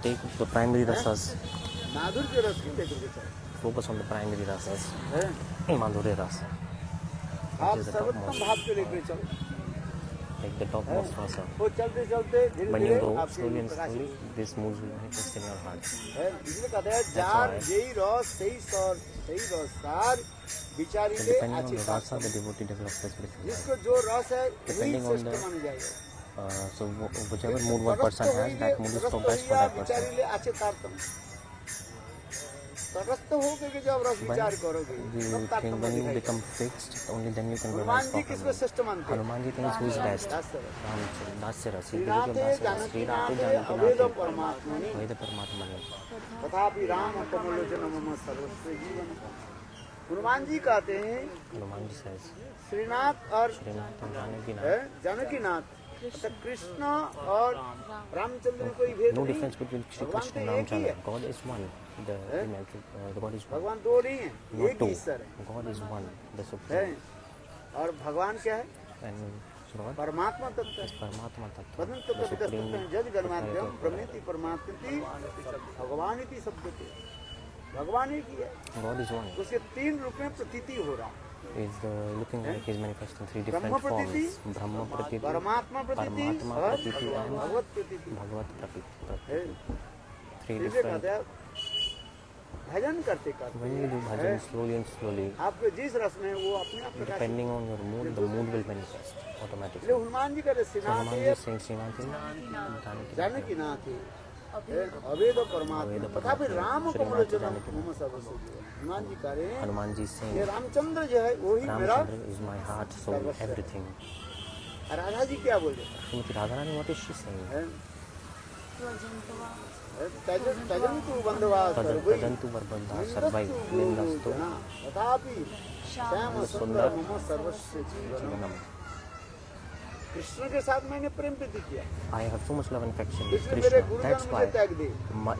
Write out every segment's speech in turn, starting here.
Take the primary rasas. माधुर्य रस की लेकर के चलो। Focus on the primary rasas. Madhurya rasa. आप सर्वोत्तम भाव को लेकर चलो। Like the topmost rasa. वो चलते चलते When you धीरे-धीरे go आपके slowly and प्रकाशित slowly, this moves will manifest in your heart. इसलिए कहते हैं जार यही रस सही रस सार So विचारी ले depending on अच्छे the सार rasa, the devotee develops the spiritual life. जिसको जो रस है वही Depending on श्रेष्ठ the माना जाएगा so whichever mood one person has, that mood is for best for that person. विचारी ले अच्छे तारतम तटस्थ होकर के जब रस विचार करोगे You think when you become fixed, only then you can Hanuman realize जी किसको श्रेष्ठ मानते हैं Hanuman ji thinks who is best. Dasya ras. He श्रीनाथे believes in Janaki Dasya नाथे ras. Aved परमात्मनि Veda Paramatma ne. तथापि राम कमलोचन मम सर्वस्व जीवन हनुमान जी कहते हैं Hanuman ji says, श्रीनाथ और Srinath and Janaki जानकी नाथ अच्छा कृष्ण और रामचंद्र में कोई भेद no नहीं difference between Shri भगवान Krishna तो and एक ही है Ramchandra. God is one. The God is one. भगवान दो नहीं है Not एक two. ही ईश्वर है God is one. The है Supreme. और भगवान क्या है And God परमात्मा तत्व है is Paramatma Tattva. Vadan The तत्व Supreme. जज गणमाध्यम ब्रह्मेति परमात्मति भगवान इति शब्दते भगवान एक ही है God is one. उसके तीन रूप में प्रतीति हो रहा है Is looking like he's manifesting three Brahma different प्रतीति forms. Brahma Pratiti, परमात्मा प्रतीति Paramatma और Pratiti and भगवत प्रतीति Bhagavat Pratiti. है Three इसे different. कहते हैं भजन करते करते When you do bhajan slowly and slowly, आपके जिस रस में वो अपने आप प्रकाश depending on your mood, the mood will manifest automatically. इसलिए हनुमान जी कहते So Hanuman सिनाते ji saying Srinathi, Janaki नाथ अवेद परमात्मा तथापि राम कमलोचन मम सर्वस्व जीवन हनुमान जी कह रहे हैं Hanuman ji is ये saying, रामचंद्र जो है वही मेरा Ramchandra is my heart, soul, everything. Radha ji क्या बोल रहे Srimati Radharani, what is she saying? हैं तजन तू बंधवा सर्वै Tadantu Varbandha Sarvai Nindastu तथापि श्याम सुंदर मम सर्वस्व जीवन Jivanam. कृष्ण के साथ मैंने प्रेम प्रीति किया I have so much love and affection with इसलिए मेरे Krishna. That's गुरुजन why मुझे त्याग दे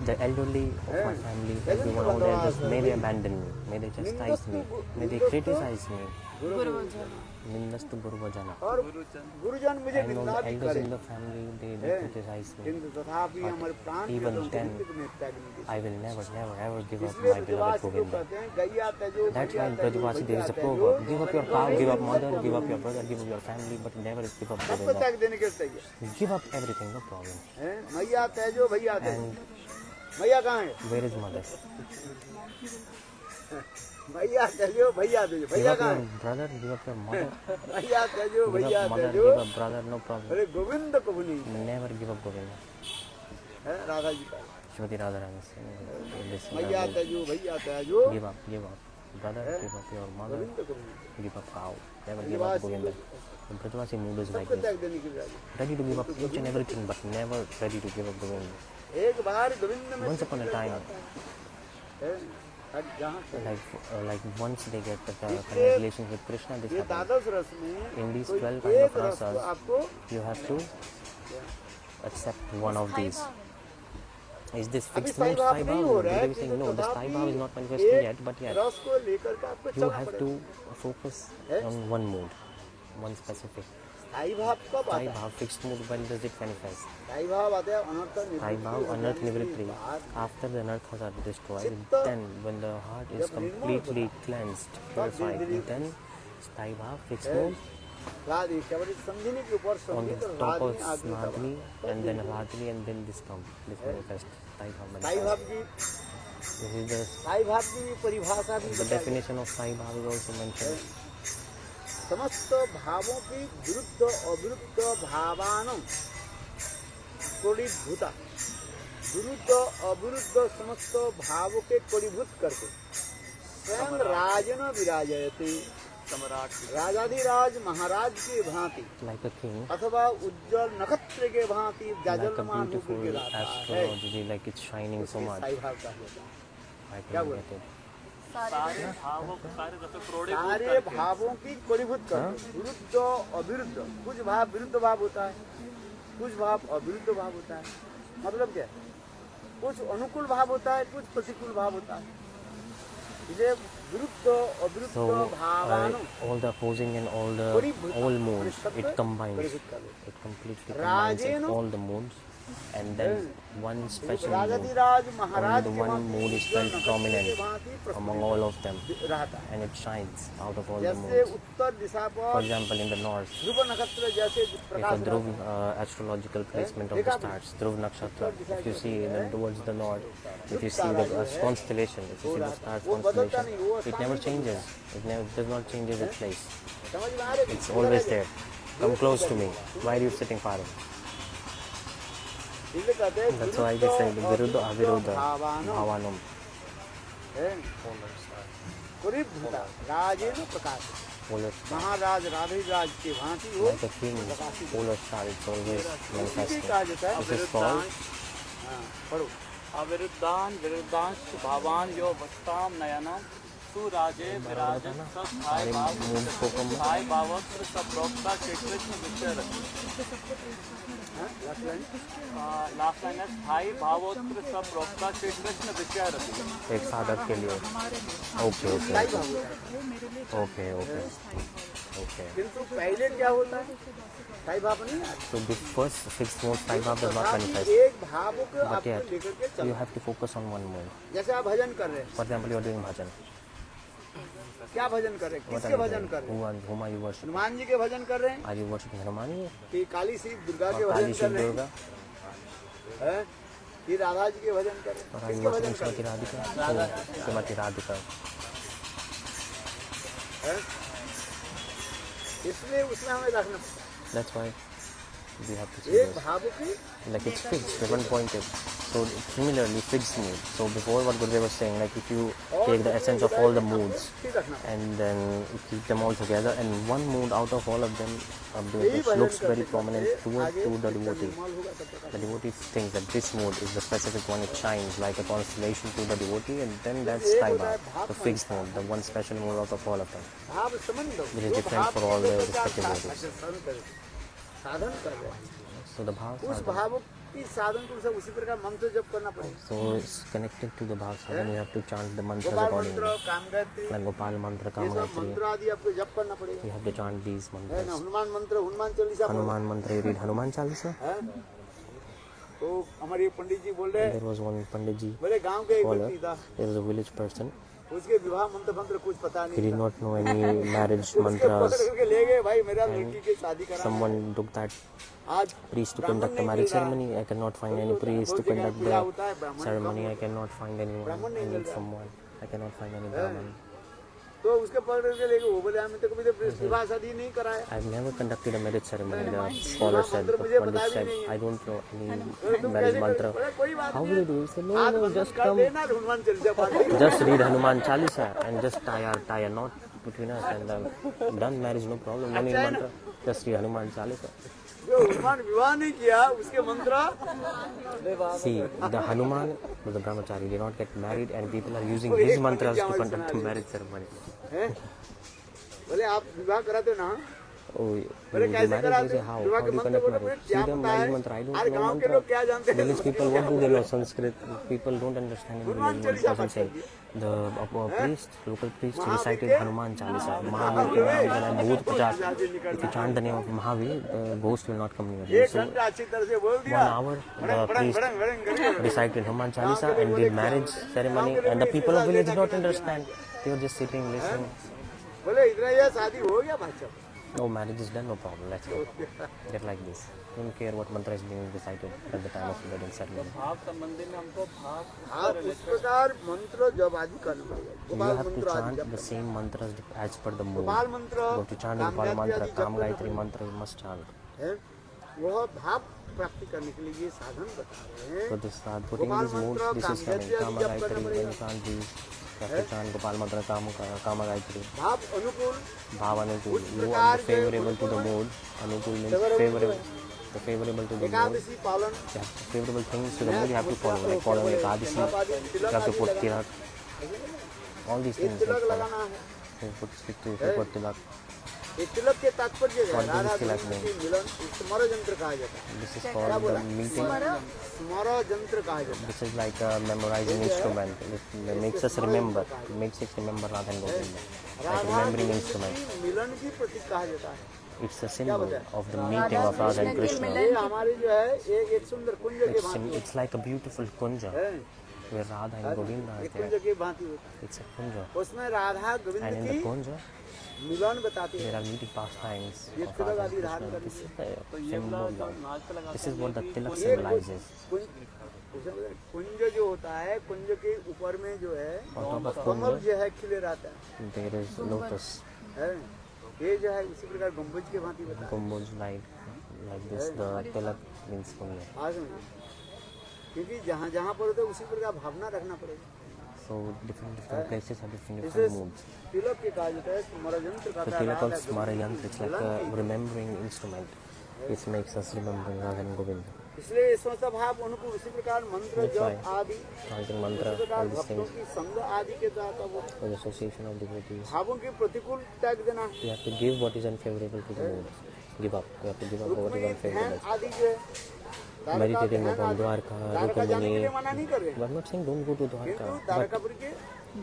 the elderly of my family, everyone out there, just may they abandon me, may they chastise me, may they criticize me. Nindastu Guru Vajana. और गुरुजन मुझे And all निंदा the भी elders करे in the family, they criticize me. किंतु तथापि हमारे प्राण Even प्रियतम then, को में त्याग नहीं दे I will never, never, ever give up इसलिए my beloved ब्रजवासी लोग Govinda. कहते हैं गैया त्याजो That's भैया why in त्याजो Brajavasi there भैया is a त्याजो proverb: give up your cow, give up mother, give up your brother, give up your family, but never give up सबको Govinda. त्याग देने के चाहिए Give up everything, no problem. हैं मैया त्याजो भैया त्याजो And मैया कहाँ है where is mother? मैया त्याजो भैया त्याजो Give भैया up कहाँ your है brother, give up your mother, मैया त्याजो give भैया up mother, त्याजो give up brother, no problem. अरे गोविंद को भी नहीं Never give up Govinda. है राधा जी का Shrimati Radharani saying this. मैया त्याजो भैया त्याजो Give up, give up. Brother, give up your mother, Govind को भी नहीं give up cow. Never give up Govinda. The Brajavasi mood is like सबको this. त्याग देने के लिए Ready to give up each and everything, but never ready to give up Govinda. एक बार गोविंद में Once upon a time, जहाँ like once they get the connect relation with Krishna, this ये happens. द्वादश रस में In these कोई 12 kind of एक रस को rasas, आपको you have to accept one of these. Is this अभी fixed स्थायी mood भाव Sai नहीं Bhava? हो रहा है They will saying no, the Sai Bhava is not तथापि manifesting yet, एक but yet रस को लेकर के आपको you चलना have पड़ेगा to focus on one mood, one specific. स्थायी भाव कब Sai आता है Bhava, fixed mood, when does it manifest? स्थायी भाव आता है अनर्थ Sai Bhava, Anarth Nivritri. After the Anarthas are destroyed, then when the heart is completely cleansed, purified, then Sai Bhava, fixed mood, Radhe केवल संधिनी के ऊपर on the संगीत और top of राधनी आदमी Snadni, and then Radhini, and then this manifest. Sai Bhava स्थायी भाव manifest. की This is the स्थायी भाव की भी परिभाषा भी The बताई definition of Sai Bhava is also mentioned. समस्त भावों की विरुद्ध अविरुद्ध भावान कोड़ीभूता विरुद्ध अविरुद्ध समस्त भावों के कोड़ीभूत करके स्वयं राजन विराजयते सम्राट राजाधिराज महाराज के भांति Like a king, अथवा उज्जवल नक्षत्र के भांति like a जाजलमान होकर beautiful के रहता है astrology, like it's shining so much. स्थायी भाव का होता है I can get it. सारे भावों की कोड़ीभूत कर विरुद्ध अविरुद्ध कुछ भाव विरुद्ध भाव होता है कुछ भाव अविरुद्ध भाव होता है मतलब क्या है कुछ अनुकूल भाव होता है कुछ प्रतिकूल भाव होता है इसे विरुद्ध अविरुद्ध So भावानु all the opposing and all modes, it combines. It completely combines in all the modes, and then one special mood, राजाधिराज महाराज only the one mood is felt prominent among all of them, रहता है। and it shines out of all the जैसे modes. Uttar Disha For पर example, in the north, ध्रुव नक्षत्र जैसे if a Prakash Dhruv astrological placement of the stars, Dhruv Nakshatra, if you see then towards the north, if you see the constellation, if you see the stars constellation, it never changes. It does not changes its place. समझ में आ रही है? It's always there. Come close to me. Why are you sitting far away? इसलिए कहते हैं That's why they say Viruddha Aviruddha भावानु Bhavanam. परिभूता Rajen Prakash Polar star. महाराज राधिराज के भांति हो Like a king, polar star, it's always इसी manifesting. कहा जाता है This is called हाँ, पढ़ो अविरुद्धान विरुद्धांश भावान यो वस्ताम नयनम सुराजे विराजन सस्थाय भाव स्थाय भावत्र सप्रोक्ता कृष्ण विचर हाँ, last line। लास्ट लाइन है स्थाई भावोत्र सप्रोक्ता कृष्ण विचर एक साधक के लिए. Okay, स्थायी okay, भाव होता है। okay, okay, okay. किंतु पहले क्या होता है स्थायी भाव नहीं आता। So the first fixed mode Sai Baba does not आप manifest. एक भाव को But आपको yet, लेकर के you चलो। have to focus on one mode. जैसे आप भजन कर रहे हैं, For example, you are doing bhajan. क्या भजन कर रहे हैं, What किसके are you भजन doing? कर रहे हैं? Whom are you worshiping? Hanuman ji के भजन कर रहे हैं Are you worshiping Hanuman कि काली सी दुर्गा के or भजन Kali कर Shiv रहे हैं, Durga? हैं? कि राधा जी के भजन कर रहे Or हैं, are you किसके भजन worshiping कर Srimati रहे हैं? Radhika? Oh, Srimati Radhika. हैं? इसलिए उसमें हमें रखना पड़ता That's why we have to see है। एक this. भाव की Like it's fixed, the one pointed. So similarly, fixed mood. So before what Gurudev was saying, like if you take the essence of all the moods ठीक रखना पड़ता and then you keep them all together, and one mood out of all of them यही भजन looks very करते prominent करते to आगे the जब devotee. निर्मल होगा तब प्रकाश The devotee thinks that this mood is the specific one, it shines like a constellation to the devotee, and then that's Taiba, the fixed mode, the one special mode out of all of them. भाव समझ लो Which is जो different भाव for all के the प्रकार respective devotees. साधन कर रहे हैं, So the bhav उस sadhana. भाव की साधन को सब उसी प्रकार मंत्र जप करना पड़ेगा। So it's connected to the bhav sadhana, you have to chant the mantras Gopal accordingly. मंत्र, काम गायत्री, Like Gopal mantra, ये Kama सब Gayatri, मंत्र आदि आपको जप करना पड़ेगा, you have to chant these है ना। mantras. हनुमान मंत्र, हनुमान चालीसा पढ़ो, Hanuman mantra, you read Hanuman Chalisa. हैं? तो हमारे एक पंडित जी बोल रहे हैं, There was one Pandit ji, बोले गांव के एक scholar, व्यक्ति था, there was a village person, उसके विवाह मंत्र मंत्र कुछ पता he नहीं did था, not know any marriage उसके mantras. पकड़ करके ले गए, भाई मेरा लड़की की शादी कराना है, Someone took that आज priest to ब्राह्मण conduct a नहीं marriage मिल रहा, ceremony. I cannot find any priest to conduct Puja the होता है, ब्राह्मण ceremony. Come I cannot find anyone. ब्राह्मण I नहीं मिल need रहा। someone. I cannot find any Brahman. तो उसके पकड़ करके ले गए, वो बोले हमें तो कभी तो विवाह शादी नहीं कराया, I've never conducted a marriage ceremony. The scholar said, the Pandit said, I don't know any marriage mantra. बोले कोई बात How नहीं, will you do? He said, no, हाथ no, बंधन just कर come. लेना, हनुमान चालीसा पढ़ लेना। Just read Hanuman Chalisa and just tie a knot between us and done marriage, no problem. No need mantra. Just read Hanuman Chalisa. जो हनुमान विवाह नहीं किया उसके मंत्र See, the Hanuman was a brahmachari, did not get married, and people are using his mantras to conduct a marriage ceremony. हैं? बोले आप विवाह कराते हो ना, Oh, you बोले do कैसे marriage? I कराते say, हो? how? विवाह How के do you मंत्र conduct बोले marriage? क्या See them पता है, marriage mantra. I don't अरे know गांव के mantra. लोग क्या जानते हैं, Village people, what do they know? Sanskrit. People don't understand in Hanuman village. Chalisa One person saying, पढ़ते the priest, local priest, he recited Mahavir Hanuman Chalisa. Mahavir ke naam jana bhoot pachas. If you chant the name of Mahavir, the ghost will not come near you. एक So घंटा अच्छी तरह से बोल 1 दिया, hour, बड़ंग the बड़ंग priest बड़ंग बड़ंग करके recited Hanuman Chalisa and did marriage ceremony, and the people of village did not understand. They were just sitting, listening. बोले इतना ये शादी हो गया बच्चा, No, marriage is done, no problem. Let's go. Get like this. Don't care what mantra is being recited at the time of the wedding ceremony. भाव संबंधी में हमको भाव आप उस प्रकार मंत्र जब आदि करना पड़ेगा, You गोपाल have to मंत्र आदि chant जप the same mantras as per the mood. Gopal मंत्र, Go to chant the काम Gopal गायत्री mantra, आदि जप Kam करना Gayatri mantra, you must chant. है, वह भाव प्राप्ति करने के लिए ये साधन बता रहे हैं। So this putting in these moods, this is coming. Kama Gayatri, when you chant these, you have to chant Gopal mantra, Kama Gayatri. भाव अनुकूल, Bhav Anukul, you are favorable to the mood. Anukul means favorable. The favorable to the mood. Ekadashi पालन, You have favorable things to the mood you have to follow. Like following Ekadasi, you have to put Tirak. All these things. Tilak like follow. लगाना है, You put stick to, you put Tilak. ये तिलक के तात्पर्य है What does Radha Tilak Govind mean? की मिलन स्मर यंत्र कहा जाता है। This is क्या called बोला? the meeting. स्मर यंत्र कहा जाता है। This is like a memorizing instrument. It makes us remember. It makes us remember Radha and Govinda. Like Radha remembering Govind instrument. की मिलन की प्रतीक कहा जाता है। It's a symbol of the meeting of Radha and Krishna. ये हमारी जो है एक सुंदर कुंज के भांति It's like a beautiful kunja है। where Radha and Govinda are एक कुंज there. के भांति होता है। It's a kunja. उसमें राधा And गोविंद in की the kunja, मिलन बताती है। there are meeting pastimes ये of तिलक Radha आदि and धारण Krishna. करती This है। is तो the ये वाला symbol. जो नाच पे लगा This is what the tilak ये symbolizes. कुंज जो होता है कुंज के ऊपर में जो है On top of Kamal kunja, जो है खिले रहता है। there is lotus. है ये जो है इसी प्रकार गंबुज के भांति बताया। Kumbhaj like this. The tilak means kunja. आज समझिए क्योंकि जहाँ जहाँ पर होता है उसी प्रकार भावना रखना पड़ेगा। So different places have different इसे moods. तिलक के कहा जाता है स्मर यंत्र का The tilak of Smara Yantra, it's like a remembering instrument. It makes us remember Radha and Govinda. इसलिए समस्त भाव उनको उसी प्रकार मंत्र That's why जप आदि chanting उसी mantra, प्रकार all these भक्तों things, की संग आदि के द्वारा वो for the association of devotees. भावों की प्रतिकूल त्याग देना है। You have to give what is unfavorable to the mood. Give up. You have to give up what is Rukmini ध्यान unfavorable. आदि जो है द्वारका Meditating ध्यान upon आदि- Dwarka, द्वारका जाने के लिए Rukmini. मना नहीं कर रहे हैं। I'm not saying don't go to किंतु Dwarka, but द्वारकापुरी के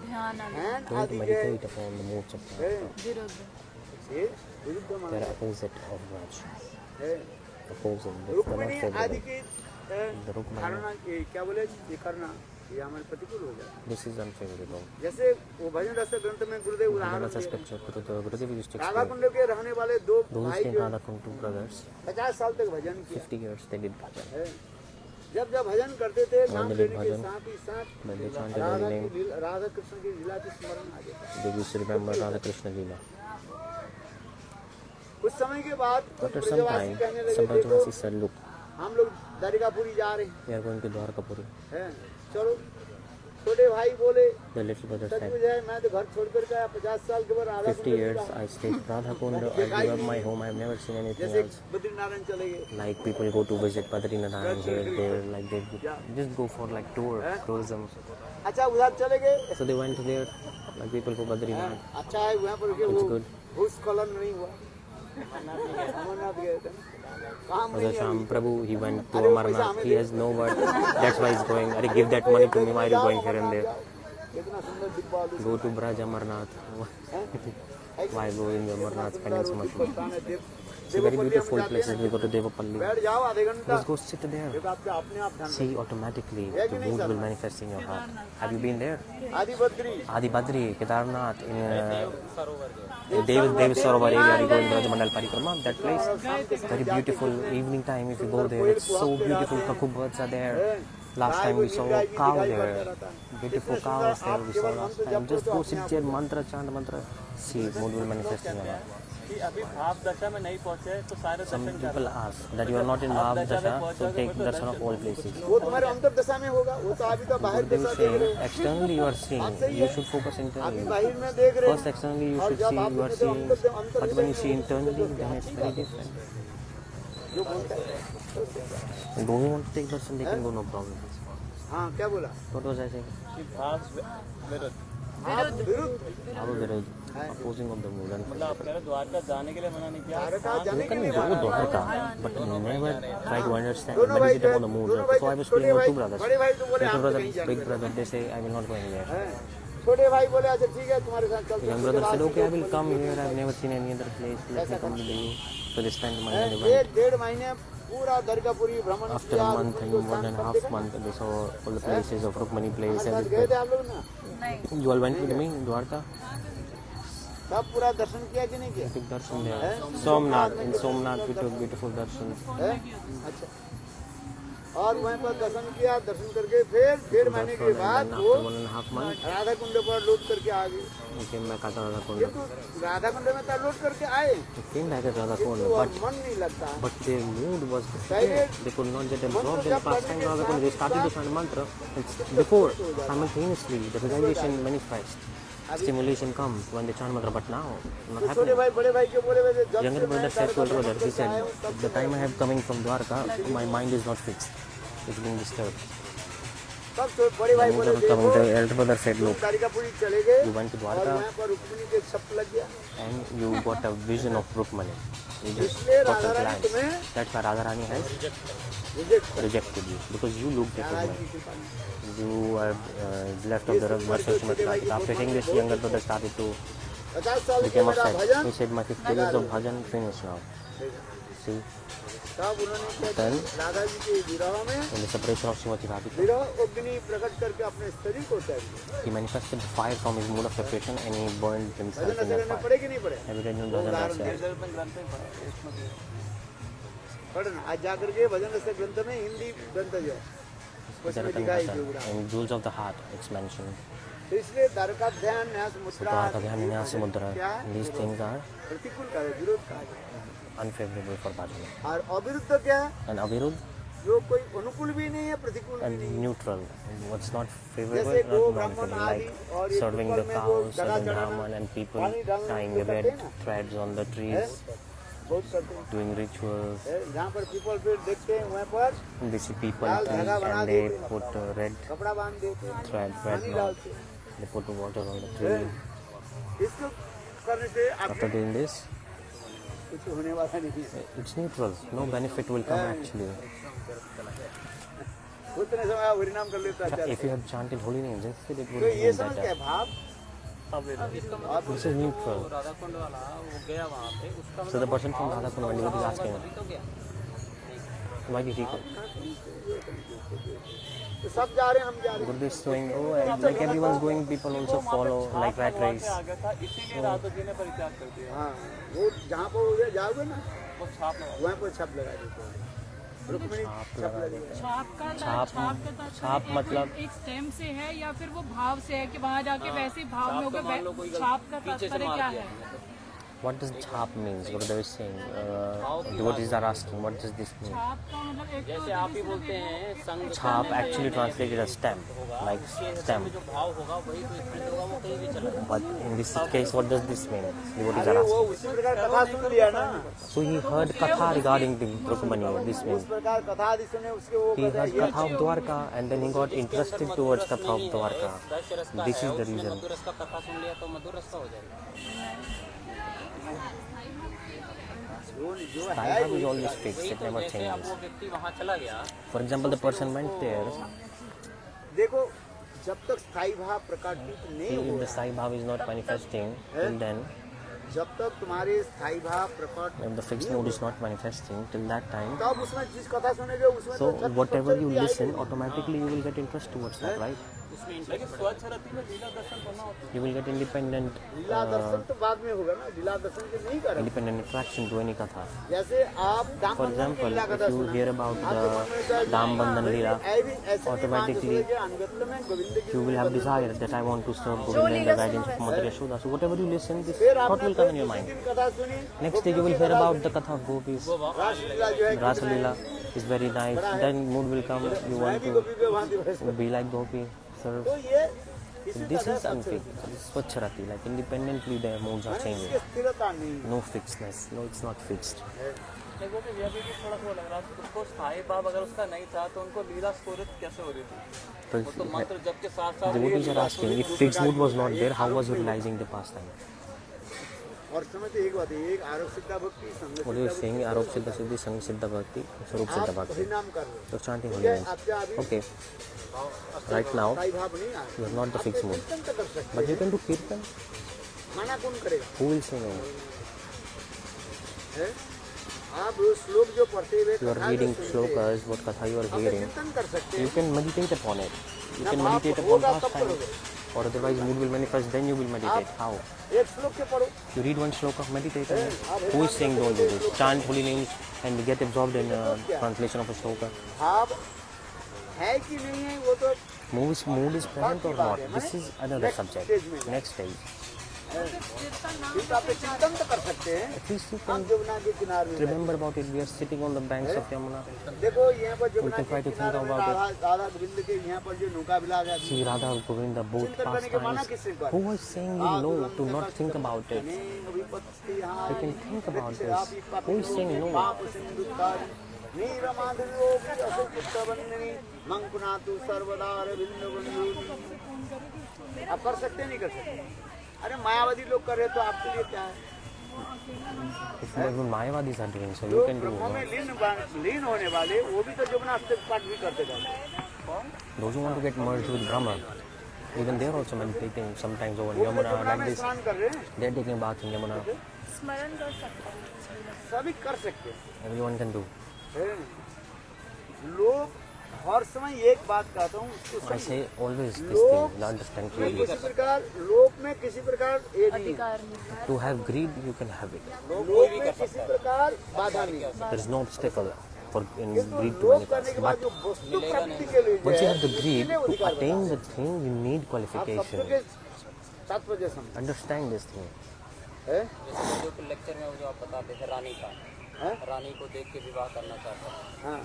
ध्यान ध्यान don't आदि जो है meditate upon the moods of है, Dwarka. विरुद्ध ये विरुद्ध माना They are opposite of Raj. है। Opposing. They are Rukmini not आदि favorable. की The Rukmini. धारणा ये क्या बोले ये करना ये हमारे प्रतिकूल हो जाए। This is unfavorable. जैसे वो भजन रस ग्रंथ में गुरुदेव उदाहरण That's a दे रहे हैं। scripture. Gurudev used to Radha explain. कुंड के रहने वाले दो Those भाई in जो Radha Kund, two brothers, 50 साल तक भजन किया 50 years they did bhajan. है। जब जब भजन करते थे नाम When they लेने did के bhajan, साथ ही साथ when they chanted Radha Holy की name, लीला- राधा कृष्ण की लीला की स्मरण आ जाता they used to remember Radha Krishna Leela. कुछ समय के बाद कुछ After some ब्रजवासी time, कहने लगे some देखो Brajavasi said, look, हम लोग द्वारिकापुरी जा रहे we are going to Dwarkapuri. हैं चलो छोटे भाई बोले The little brother said, सचमुच है मैं तो घर छोड़ कर के आया 50 साल के बाद Radha 50 years I stayed at Radha Kund, I gave up my home, I have never seen anything जैसे else. बद्रीनारायण चले गए Like people go to visit Badrinath here, there, like they just go for like tourism. अच्छा उधर चले गए So they went there, like people go Badrinath. अच्छा है वहाँ पर के It's वो good. भूस्खलन नहीं हुआ अमरनाथ गए थे काम Brother नहीं Sham Prabhu, he went to Amarnath, he has no word, that's why he's going. Are give that money to me, why are you going here and there? कितना सुंदर डिब्बा वाली Go to Braj Amarnath. Why go in the Amarnath spending so much money? है। It's a very beautiful place. We go to Devapalli. बैठ जाओ आधे घंटा Just go sit there. फिर आपके अपने आप ध्यान See, automatically the mood will manifest in your heart. Have you been there? आदि Badri Adi Badri, Kedarnath, in Dev Sarovar area, you go in the Mandal Parikrama, that place. Very beautiful evening time if you go there. It's so beautiful. Kaku birds are there. Last time we saw a cow there. Beautiful cows there we saw last time. Just go sit there, mantra, chant mantra. See, mood will manifest in your heart. कि अभी भाव दशा में नहीं पहुंचे तो सारे Some Darshan people ask that you are not in Bhav Dasha, so take darshan of all places. वो तुम्हारे अंतर दशा में होगा वो तो अभी तो बाहर They दशा will देख रहे say, हो externally you are seeing, you should focus अभी internally. बाहर में देख रहे First externally you और should जब see, आप you are देखते हो seeing, अंतर but when you see internally, then it's very different. जो बोलता है And don't want to take darshan, they can go, no problem. हाँ क्या बोला What was I saying? कि भाव विरुद्ध आप विरुद्ध How there is opposing of the mood and मतलब आप कह रहे हो द्वारका जाने के लिए मना नहीं किया द्वारका जाने you के can लिए go to Dwarka, but never try to understand, दोनों भाई meditate upon the mood. दोनों भाई So I was छोटे playing with भाई two brothers. बड़े भाई तो बोले Little आप तो brother, कहीं जाएंगे big brother, they say I will not go anywhere. छोटे भाई बोले अच्छा ठीक है तुम्हारे साथ चलते Young हैं। brother said, okay, I will come here. I've never seen any other place. Let me come to you. So they spent money and they went. एक डेढ़ महीने पूरा द्वारकापुरी भ्रमण After a month and 1.5 months, they saw all the places of Rukmani place. साथ And गए थे आप लोग ना नहीं you all went with me, Dwarka. सब पूरा दर्शन किया कि नहीं किया Took darshan there. Somnath, in Somnath we took beautiful darshan. है अच्छा और वहीं पर दर्शन किया दर्शन करके फिर डेढ़ महीने के बाद And वो after 1.5 months, राधा कुंड पर लौट करके आ गए we came back at Radha ये Kund. तो राधा कुंड में तो लौट करके आए We came back at Radha Kund, तो but मन नहीं लगता है but their mood was there. They could not get absorbed in the pastime of Radha Kund. They started to chant mantra. It's before, simultaneously, the realization manifests. Stimulation comes when they chant mantra, but now, not छोटे happening. भाई बड़े भाई के बोले वैसे जब Younger से brother मैं said to older brother, he said, Dwarka the time I have coming from Dwarka, my mind is not fixed. It's being disturbed. तब तो बड़े भाई बोले Then देखो the elder brother said, तुम look, द्वारिकापुरी चले गए you went to और Dwarka वहाँ पर रुक्मिणी के शब्द लग गया, and you got a vision of Rukmani. You just इसलिए got Radha a Rani glance. तुम्हें That's why Radharani has reject कर rejected you because you looked at Maharaj Rukmani. की कृपा नहीं। You are left of the Varsha Sumatra. After saying this, younger brother started to 50 साल के became मेरा upset. Bhajan He said, my 50 years of bhajan finished now. See, तब उन्होंने क्या किया? Then- राधा जी के विरह में in the separation of Srimati Radhika, विरह अग्नि प्रकट करके अपने शरीर को त्याग दिया। he manifested fire from his mood of separation and he burned himself bhajan in ऐसे that करना fire. पड़े कि नहीं पड़े? Every time you doesn't उदाहरण say. जल में ग्रंथ में पढ़ा है, इसमें भी है। पढ़ना आज जाकर के भजन ऐसे ग्रंथ में हिंदी ग्रंथ जो है उसमें दिखाई देगा। In Jewels of the Heart, it's mentioned. तो इसलिए द्वारका ध्यान न्यास So मुद्रा Dwarka Dhyan, Vinyasa Mudra, क्या है? these things are प्रतिकूल का है, विरोध का है। unfavorable for bhajan. और अविरुद्ध क्या है? And Avirudh जो कोई अनुकूल भी नहीं है, प्रतिकूल भी and नहीं है। neutral. What's not favorable, जैसे गो not ब्राह्मण non-favorable, आदि like और ये serving पीपल the में जो cows, दगा serving चढ़ाना, Brahman and people पानी डालना tying जो red करते हैं ना, threads on the है? trees, बहुत करते हैं। doing rituals. है, जहाँ पर पीपल पेड़ देखते हैं वहाँ पर They see people Lal come धागा बना and they देते हैं। put red कपड़ा बांध देते हैं, thread, red पानी knot. डालते हैं। They put water on the है? tree. इसको करने से After आपको doing this, कुछ होने वाला नहीं है। it's neutral. No benefit will come actually. उतने समय आप हरिनाम कर लेता है। If you have chanted holy names, instead it would तो ये mean समझ that क्या है भाव? this is neutral. Radha Kund वाला वो गया वहाँ पे, उसका So the person from Radha Kund is asking, तो गया। why did he go? तो सब जा रहे हैं, हम जा रहे हैं। Guru is showing, oh, and like everyone's going, people also follow like rat race. आ गया था, इसीलिए राधा जी ने परित्याग कर दिया। हाँ, वो जहाँ पर उधर जाओगे ना, वो छाप लगा। वहाँ पर छप लगा देते हैं। रुक्मिणी छप लगा देते हैं। छाप मतलब एक स्टेम से है या फिर वो भाव से है कि वहाँ जाके वैसे ही भाव में होगा। छाप का तात्पर्य क्या है? what does chhap means? Gurudev is saying, devotees are asking, what does this mean? छाप का मतलब एक जैसे आप ही बोलते हैं संग Chhap actually translated as stem, like stem. जो भाव होगा वही तो स्प्रिंट होगा, वो कहीं भी चला जाएगा। But in this case, what does this mean? Devotees अरे are वो asking. उसी प्रकार कथा सुन लिया ना, So he heard katha regarding the Rukmani. This उस means प्रकार कथा आदि सुने उसके वो he कहते हैं heard ये katha of Dwarka and then he got interested towards katha of Dwarka. दश रस का This है, is the उसने reason. मधुर रस का कथा सुन लिया तो मधुर रस का हो जाएगा। जो है Dwarka is always fixed, it never जैसे अब changes. वो व्यक्ति वहाँ चला गया, For example, the person went there, देखो जब तक स्थायी भाव प्रकाशित नहीं if हो the Sai Bhav is not manifesting, till then, जब तक तुम्हारे स्थायी भाव प्रकट if the fixed mood is not manifesting, till that time, तब उसमें जिस कथा सुनेगे उसमें so तो whatever you listen, automatically you will get interest towards that, right? लेकिन स्वच्छ रति में लीला दर्शन करना होता है। You will get independent, लीला दर्शन तो बाद में होगा ना, लीला दर्शन के नहीं करेंगे। independent attraction to any katha. जैसे आप दाम For बंधन की example, लीला if कथा you सुना, hear about आपके मन में विचार the Dam Bandhan Leela, ऐसे automatically अनुगत्य में गोविंद की you will have desire that I want to serve Govinda in the guidance of Mother Yashoda. So whatever you listen, this thought will come in your mind. कथा सुनी, Next day you will hear about the katha of gopis. रासलीला जो है Rasa Leela is very nice. Then mood will come. You want Gopi to के भांति वैसे। be like gopi, serve. तो ये So this is unfixed. This is Swachharati. Like independently their moods are changing. इसकी स्थिरता नहीं। No fixedness. No, it's not fixed. देखो कि यह भी थोड़ा सा लग रहा है, उसको स्थायी भाव अगर उसका नहीं था तो उनको लीला स्फुरित कैसे हो रही थी? So वो तो मंत्र जप के साथ साथ devotees are asking, if fixed mood was not there, how was you realizing the pastime? और समझते एक बात है, एक आरोप सिद्धा भक्ति संग What are you saying? Arop Siddha Siddhi, Sang Siddha Bhakti, Swarup Siddha आप Bhakti. परिणाम कर रहे You're chanting हो। holy ये names. आपके अभी Okay. Right now, स्थायी भाव नहीं आ you are not the fixed mood. कीर्तन तो कर सकते But you can do kirtan. माना कौन करेगा? Who will say no? है? आप श्लोक जो पढ़ते हुए You are कथा जो reading सुनते हैं, shlokas, what katha you are आप hearing. कीर्तन कर सकते You हैं। can meditate upon it. You can जब आप meditate upon होगा तब pastime. करोगे। Or otherwise mood will manifest, then you will meditate. How? एक श्लोक के पढ़ो, You read one shloka, meditate on it. Who is saying don't do this? Chant holy names and get absorbed in translation of a shloka. भाव है कि नहीं है वो तो Mood is present or not? This is another subject. Next stage. फिर आप चिंतन तो कर सकते हैं। At least you हम can जमुना के किनारे में remember about it. We are sitting on the banks of Yamuna. देखो यहाँ पर जमुना can try के to think किनारे में about it. राधा गोविंद के यहाँ पर जो नौका विलास है, See Radha Govinda, both चिंतन करने के माना pastimes. किसने पर? Who was saying you no to not think about it? अनेक विपत्ति You can think about आप this. Who is saying no? पाप सिंधु तार नीरमाधुर्योऽपि असुचित्तवन्दिनी मंकुनातु सर्वदार बिंदु बंधु। आप कर सकते नहीं कर सकते? अरे मायावादी लोग कर रहे तो आपके लिए क्या है? If even Mayavadis are doing so, you जो can do ब्रह्म it. में लीन होने वाले वो भी तो जमुनास्तिक पाठ भी करते थे। Those who want to get merged with Brahma, even they are also meditating sometimes over वो भी Yamuna, जमुना like में this. स्नान कर रहे हैं, They are taking bath in Yamuna. स्मरण कर सकते हैं। सभी कर सकते हैं। Everyone can do. है नहीं? लोग हर समय एक बात कहता हूँ उसको I समझो। say always this लोग thing, understand में clearly. किसी प्रकार लोक में किसी प्रकार ये नहीं, अधिकार मिलता है। To have greed, you can have it. लोक में किसी प्रकार बाधा नहीं है। There is no obstacle for in किंतु greed to लोक manifest. करने के बाद But जो वस्तु प्राप्ति के लिए once you जो have the है, greed, उसके लिए to अधिकार attain बताओ। the thing, you need आप qualification. सबके तात्पर्य समझो Understand this thing. है? जैसे जो लेक्चर में वो जो आप बताते थे रानी का, हैं? रानी को देख के विवाह करना चाहता है। हाँ।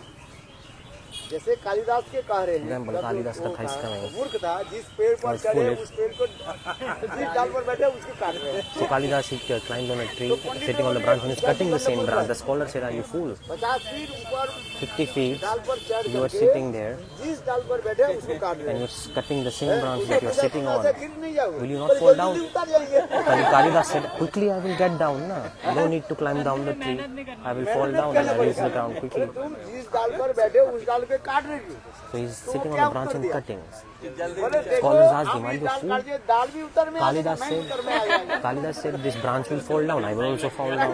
जैसे कालिदास के कह रहे हैं Example, कालिदास का था इसका में। मूर्ख था, जिस पेड़ पर It's चढ़े foolish. उस पेड़ को जिस डाल पर बैठे उसको काट रहे हैं। So Kalidas he climbed on a tree, sitting on the branch, and he's cutting the same branch. The scholar said, "Are you fool? 50 feet ऊपर 50 feet, डाल पर चढ़ you are करके sitting there, जिस डाल पर बैठे उसको काट रहे and हैं। you're cutting the same branch that you're sitting on." ऐसे गिर नहीं जाओगे। Will you not पर fall जल्दी down? उतर जाएंगे। Kalidas said, "Quickly, I will get down. Na, no need to climb down the tree. I will fall down and I will reach the ground quickly." तुम जिस डाल पर बैठे उस डाल पे काट रहे हो। So he's sitting on the branch and cutting. बोले देखो Scholars asked हम him, "Are ये you डाल fool?" काट दिए, डाल भी उतर में आ Kalidas जाएगा, मैं उतर में आ said, जाएगा। Kalidas said, "This branch will fall down. I will also fall down.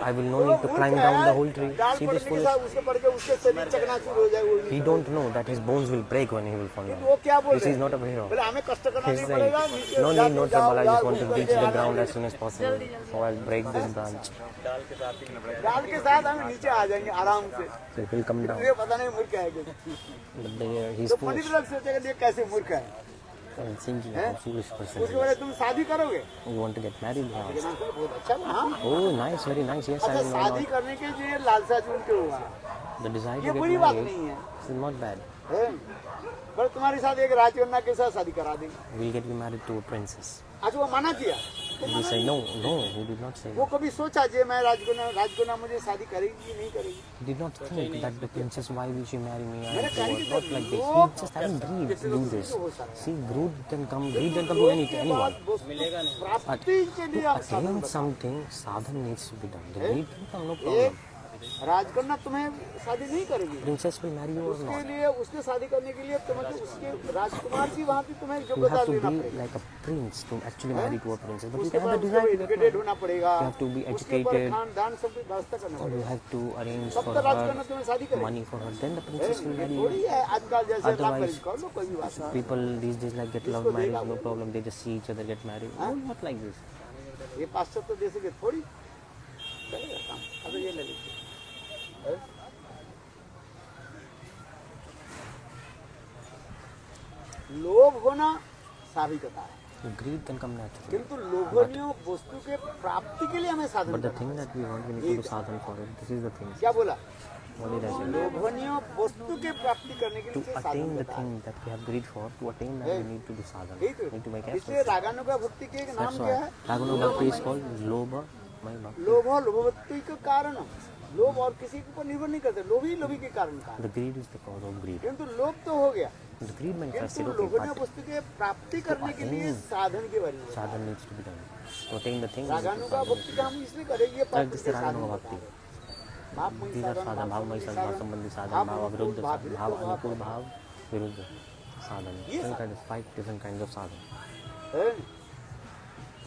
I will no need to climb down the whole tree." डाल See पड़ने this के foolish. साथ उसके पड़ के उसके शरीर चकनाचूर हो जाए वो He don't know that his bones will break when he will fall down. वो क्या बोल This रहे is हैं? not a hero. बोले हमें कष्ट करना He's नहीं saying, पड़ेगा, नीचे no जाके need, no जाओ, trouble. I जाओ, just want to ऊपर reach के the आना ground है। as soon as possible. So I'll break this branch. डाल के साथ हम नीचे आ जाएंगे आराम से। So it will come down. ये पता नहीं मूर्ख है कि But he's तो पंडित foolish. लोग सोचेंगे ये कैसे मूर्ख है। I'm thinking how foolish person उसके he बाद is. तुम शादी करोगे? You want to get married now? बहुत अच्छा ना। हाँ? Oh, nice, very nice. Yes, I अच्छा will know. शादी करने के लिए लालसा जो उनके हुआ The desire ये to get बुरी बात married नहीं है, is not bad. है? पर तुम्हारे साथ एक राजकन्या के साथ शादी करा देंगे। We'll get you married to a princess. अच्छा वो मना किया, We say no, no. He did not say. वो कभी सोचा जे मैं राजकन्या मुझे शादी करेगी नहीं करेगी? He did not think that the princess, why will she marry me? I मेरे am कहने poor. की Not like this. लोग He just having greed to do this. See, greed can come to anyone. प्राप्ति के लिए आप साधन Attain बताओ। something, sadhan needs to be done. The greed can come, no problem. राजकन्या तुम्हें शादी नहीं करेगी, Princess will marry you or उसके not. लिए उसके शादी करने के लिए तुम्हें उसके राजकुमार की वहाँ पे तुम्हें You योग्यता have to देना be पड़ेगा। like a prince to actually marry to a princess. But you उसके can have बाद the उसको desire to get educated married. होना पड़ेगा, You have to be उसके ऊपर educated. खान दान सब कुछ व्यवस्था करना You पड़ेगा। have to arrange तब for तो राजकन्या her तुम्हें शादी करेगी। money for her. Then the princess will marry थोड़ी you. है आजकल जैसे लव Otherwise, मैरिज कर लो कोई भी बात नहीं। People these days like get love marriage, no problem. They just see each other, get married. No, not like this. ये पाश्चात्य देश के थोड़ी चलेगा काम। अब ये ले लीजिए। हैं? लोभ होना स्वाभाविकता है, Greed can come naturally. किंतु लोभनीय वस्तु के प्राप्ति के लिए हमें साधन But the करना thing that we want, we need to do sadhan for it. This is the thing. है। क्या बोला? What did I say? लोभनीय वस्तु के प्राप्ति करने के To लिए साधन attain the करना है। thing that we have greed for, to attain that we need to do sadhan. यही तो We need to make इसलिए effort. रागानुगा भक्ति के एक नाम That's क्या why है? Raghunath Bhakti is called Lobha Maya. लोभ और लोभवत्ती के कारण, लोभ और किसी के ऊपर निर्भर नहीं करते, लोभी लोभी के कारण का। The greed is the cause of greed. किंतु लोभ तो हो गया, The greed manifested, किंतु okay, लोभनीय but वस्तु के प्राप्ति करने के लिए साधन के बारे में sadhan needs to be done. To attain the thing, we need to रागानुगा sadhan. भक्ति का हम इसलिए करेंगे, ये Like प्राप्ति this के is साधन Raghunath होता Bhakti. है। भावमयी These are साधन, sadhan, bhavamai sadhan, साधन, bhavambandhi sadhan, भाव bhava अनुकूल, viruddha भाव sadhan, विरुद्ध, bhava भाव anukul, bhav viruddha sadhan. Different kinds of 5 different kinds of sadhan. है।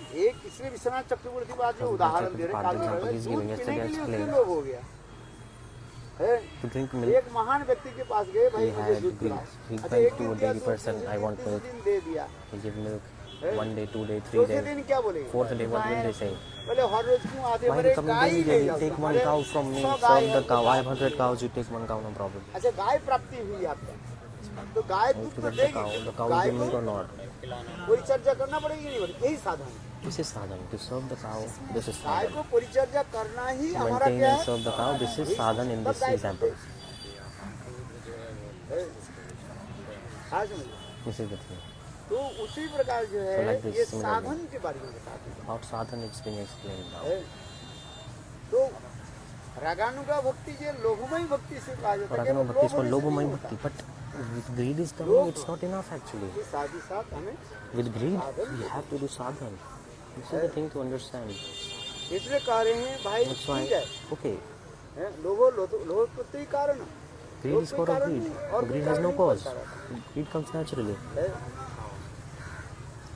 एक इसलिए विश्वनाथ चक्रवर्ती बात जो उदाहरण दे रहे हैं, काल में Example दूध is पीने given के yesterday लिए उसके explained. लोभ हो गया है। To drink milk, एक महान व्यक्ति के पास गए, भाई he मुझे had दूध greed. पिलाओ। He अच्छा went एक to दिन a दिया, daily दूसरे person, दिन, I want तीसरे milk. दिन दे दिया, He give milk 1 day, 2 day, 3 चौथे days. दिन क्या बोलेंगे? 4th day, what will they say? बोले हर रोज क्यों आधे Why बड़े coming गाय daily, ले daily? जाओ। Take one बोले, cow from me, 100 guy serve है, the cow. I have 100 cows, you take 1 cow, no problem. अच्छा गाय प्राप्ति हुई आपको, तो गाय दूध To तो get the देगी, cow, the cow will guy give milk को or not? परिचर्या करना पड़ेगी नहीं पड़ेगी, यही साधन है। This is sadhan. To serve the cow, this is guy sadhan. को परिचर्या करना ही To हमारा maintain क्या and है? serve the cow, this is sadhan in this example. हाँ समझिए। This is the thing. तो उसी प्रकार जो है So like this, ये similarly. साधन के बारे में बताते हैं। About sadhan, it's been explained now. है। तो रागानुगा भक्ति जो लोभमय भक्ति से कहा जाता है। Ragana केवल bhakti is लोभ called होने से lobomai नहीं bhakti, होता। but with greed is coming, it's not enough actually. इसके साथ ही साथ हमें With greed, we have to do sadhan. This is the thing to understand. इसलिए कह रहे हैं भाई That's why, ठीक है, okay, लोभो लोभ तो ही कारण है। greed is cause of greed. और Greed has no cause. Greed comes naturally. है।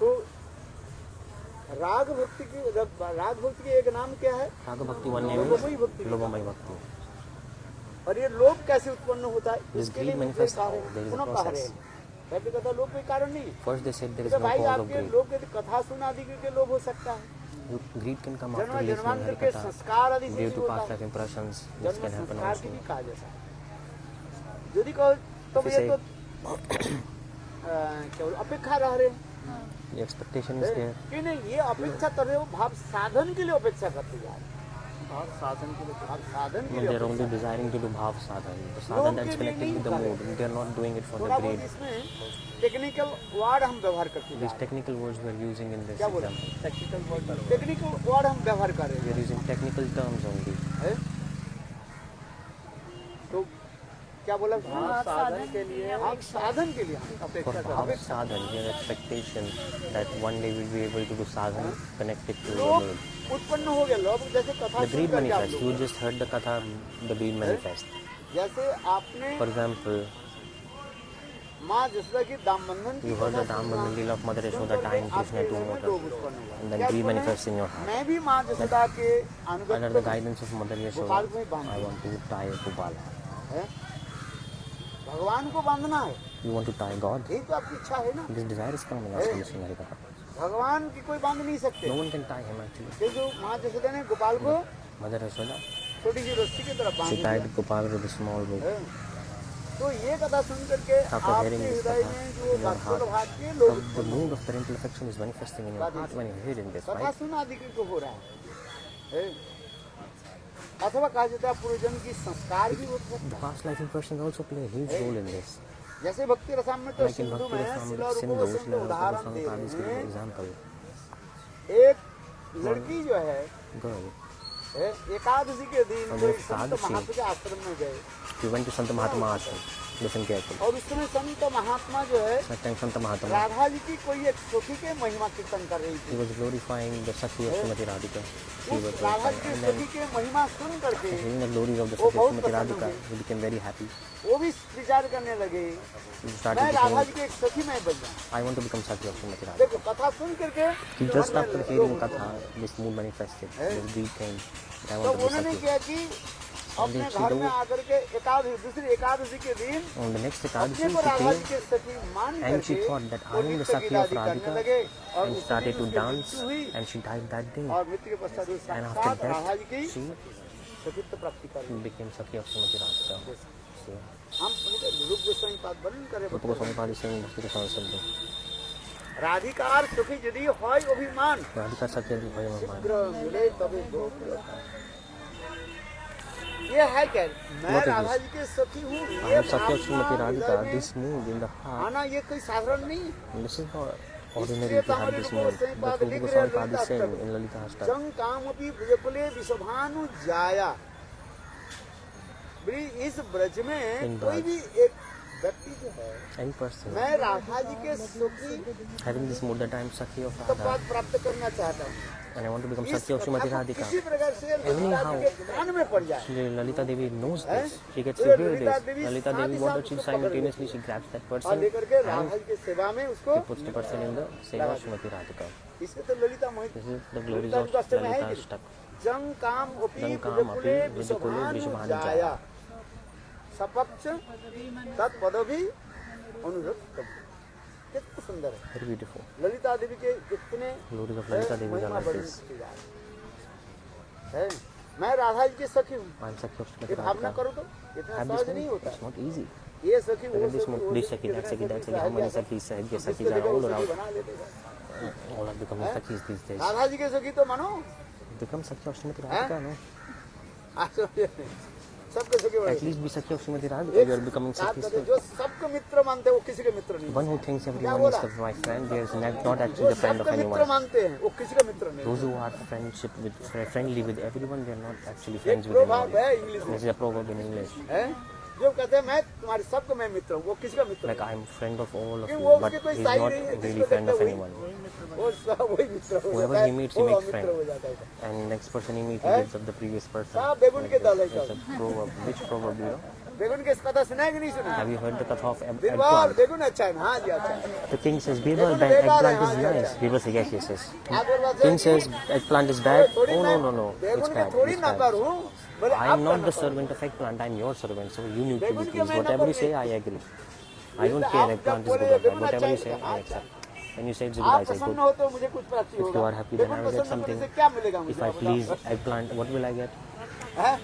तो राग भक्ति के एक नाम क्या है? Raga bhakti one name लोभमयी is भक्ति। lobomai bhakti. और ये लोभ कैसे उत्पन्न होता है? This इसके greed लिए मुझे manifests कहा how? रहे There is a पुनः कहा रहे process. हैं। पहले कहता लोभ कोई कारण नहीं है। First they said there is तो no भाई cause of आपके greed. लोभ के कथा सुन आदि के लोभ हो सकता है। Greed can come जन्म after listening जन्मांतर के Harikatha. संस्कार आदि से Due भी to होता past है। life impressions, this जन्म can happen संस्कार की also. भी कहा जाता है। यदि कहो तो If you ये तो say- केवल अपेक्षा रह रहे हैं The expectation is there. कि नहीं, ये अपेक्षा कर रहे हो, भाव साधन के लिए अपेक्षा करते जा रहे और साधन के लिए हो। भाव साधन के No, लिए they are only अपेक्षा। desiring to do bhav sadhan. The लोभ sadhan के that's लिए connected नहीं with the कर रहे। mood. They are not doing it for थोड़ा the बहुत greed. इसमें टेक्निकल वर्ड हम व्यवहार करते जा These रहे technical words we are using in this क्या बोला? example. टेक्निकल वर्ड हैं। टेक्निकल वर्ड हम व्यवहार कर We रहे are using technical terms only. हैं। तो क्या बोला? साधन के लिए भाव साधन के लिए हम For अपेक्षा कर bhav रहे हैं। sadhan, we have expectation that one day we'll be able to do sadhan connected to the लोभ mood. उत्पन्न हो गया। लोभ जैसे कथा The सुन greed करके आप manifests. लोग, You just heard the katha, the greed manifests. जैसे आपने For example, माँ जसोदा की दामबंधन you heard the Dambandhan Leela of Mother Yashoda tying Krishna to water. And then greed manifests in your heart. मैं भी माँ जसोदा के Under the अनुगत guidance of Mother Yashoda, Gopal को ही बांधना I want to tie Gopala. है। भगवान को बांधना है, You want to tie God? यही तो आपकी इच्छा है ना। This desire is coming after listening Harikatha. भगवान की कोई बांध नहीं सकते। No one can tie him actually. क्योंकि माँ जसोदा ने गोपाल को Mother Yashoda, छोटी सी रस्सी की तरफ बांध she दिया tied Gopala with a small rope. है। तो ये कथा सुन करके After आपके hearing this हृदय katha में जो in your वास्तव heart, भाव के लोग the mood of parental affection is manifesting in your heart when you're hearing this, कथा right? सुन आदि को हो रहा है। अथवा कहा जाता है पूर्वजन्म की संस्कार भी होता है। The past life impressions also play a huge role in this. जैसे भक्ति रसामृत तो Like in सिंधु Bhakti में Rasamrita, शिला रूप Sindhu, गोस्वामी Srila उदाहरण Goswami दे Kali's रहे हैं। example. एक लड़की जो है Girl, एकादशी के दिन और कोई एक संत एकादशी। महात्मा के आश्रम में गए we went to Santa Mahatma Ashram. Listen carefully. और उस समय संत महात्मा जो है That time Santa Mahatma, Radha ji की कोई एक सखी के महिमा कीर्तन कर रही he थी। was glorifying the Sakhi of Srimati Radhika. She was उस राधा glorifying. जी And की then, सखी के महिमा सुन करके hearing the glories of the वो Sakhi of बहुत Srimati प्रसन्न Radhika, हुए। he became very happy. वो भी विचार करने लगे, He मैं started राधा saying, जी की एक सखी में बन जाऊं। I want to become Sakhi of Srimati Radhika. देखो कथा सुन करके He just मन after में hearing लोभ Katha, this mood manifested. This greed came. I तो want to be उन्होंने Sakhi. क्या कि अपने And she घर में do- आकर के दूसरी एकादशी के दिन On the next अपने Ekadashi, को राधा जी she के सखी मान came and she करके thought that I वो am the नृत्य Sakhi गीत of आदि करने Radhika लगे और and उसी started दिन to उसकी dance मृत्यु हुई and she died that day. और मृत्यु के पश्चात वो And साक्षात after राधा जी that, की she सखीत्व प्राप्ति कर ली। became Sakhi of Srimati Radhika. So, हम रूप गोस्वामी पाद वर्णन करे Rupa Goswami Pali saying Bhakti Rasana Sabda. राधिकार सुखी यदि হয় অভিমান Radhika Sakhi Adi Bhaya Mahman. शीघ्र मिले तभी बहुत ये है क्या? मैं What is राधा this? जी के सखी हूँ, I ये am Sakhi of Srimati Bhavna Radhika. हृदय में This mood in the heart, आना ये कोई साधारण नहीं। this is not ordinary to have this mood. But Rupa Goswami Pali is saying in Lalita Ashtak. जंग काम अपनी ब्रजकुले विषभानु जाया। भी इस ब्रज में In कोई Braj. भी एक व्यक्ति जो है, Any person मैं राधा जी के सुखी having this mood that I am Sakhi of तो पद Radha प्राप्त करना चाहता हूँ, and I want to become इस Sakhi of Srimati कथा को Radhika. किसी प्रकार से ललिता जी के कान में पड़ जाए। Shri Lalita Devi knows this. She gets तो to hear Lalita this. Devi Lalita साथ ही Devi, साथ what does she उसको पकड़ simultaneously? She grabs that और person लेकर के and राधा जी की सेवा में उसको she puts the person in the seva of Srimati Radhika. इसमें तो ललिता मोहित This is the glories Lalita of जी वास्तव में है Lalita कि Ashtak. जंग काम अपनी जंग काम ब्रजकुले अपि ब्रजकुले विषभानु विषभानु जाया जाया। सपक्ष तत्पदभी अनुरक्त। कितना सुंदर है Very beautiful. ललिता देवी के इतने Glories of Lalita Devi are महिमा like वर्णन this. किए जा रहे हैं। मैं राधा जी की सखी हूँ, I am Sakhi of ये Srimati भावना Radhika. करो तो इतना Have सहज this नहीं mood. होता। It's not easy. ये सखी वो Look at this सखी mood. वो This सखी Sakhi, that Sakhi, that Sakhi. How many Sakhis? Sakhis, जिसको Sakhis are देखो वो all सखी around. बना लेते हैं। All are becoming Sakhis these days. Radha ji के सखी तो मानो Become Sakhi of Srimati Radhika, no? आज समझे नहीं। सबके सगे बड़े At least be Sakya of Srimati Radhika. You are becoming साथ Sakya. में जो सबको मित्र मानते हैं वो किसी के मित्र नहीं One who thinks everyone is my friend, they are not actually the friend of सबको मित्र anyone. मानते हैं वो किसी का मित्र नहीं Those who are friendly with everyone, they are not actually friends with प्रभाव anyone. है इंग्लिश में This is a proverb in English. है जो कहते हैं मैं तुम्हारे सबको मैं मित्र हूँ वो किसी का मित्र Like I am friend of all of नहीं you, वो but उसके कोई he is साई not नहीं है really जिसको friend देखते of वही anyone. वो सब वही मित्र हो Whoever जाता he है meets, he वो makes मित्र friend. हो जाता है And next person he meets, he gives up the previous person. साहब बेगुन के दल है It's a proverb. Which proverb do you know? बेगुन के कथा सुना है कि नहीं सुना Have you heard the katha of Birbal eggplant? बेगुन अच्छा है ना हाँ जी अच्छा है The king says, Birbal, eggplant is nice. Birbal says, yes, yes, yes. King says, eggplant is bad. Oh, no. It's बेगुन के bad. थोड़ी It's ना bad. करूँ बोले I am not the servant of eggplant. I am your servant. So you need to be pleased. Whatever you say, I agree. I don't care eggplant is good or bad. Whatever you say, I accept. When you say it's good, आप I say प्रसन्न good. हो तो मुझे कुछ प्राप्ति If होगा you are happy, then I बेगुन will get प्रसन्न होने something. से क्या मिलेगा मुझे If I please eggplant, what will I get? हैं?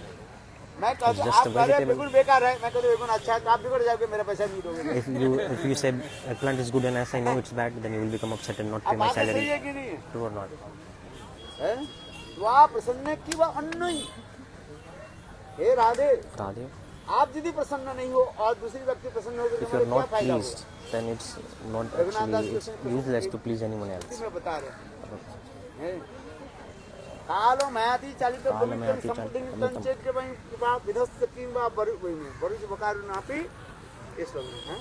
मैं कहता It's हूँ just आप a कह रहे हैं vegetable. बेगुन बेकार है मैं कहता हूँ बेगुन अच्छा है तो आप बिगड़ जाओगे मेरा पैसा नहीं दोगे If you say eggplant is good and as I know it's bad, then you will become upset and not pay अब my बात सही salary. है कि नहीं है True or not? हैं? तो आप प्रसन्न की वह अन्न ही हे राधे Radhe, आप यदि प्रसन्न नहीं हो और दूसरी व्यक्ति प्रसन्न हो तो if you तुम्हारे are क्या not फायदा pleased, होगा then it's not actually, it's useless to please anyone else. मैं बता रहे हैं कालो मायाति चालित कालमयाति संपत्ति चालित संचेत के भाई कृपा विधस्त किंबा बरुज बकारु नापि इस लोग हैं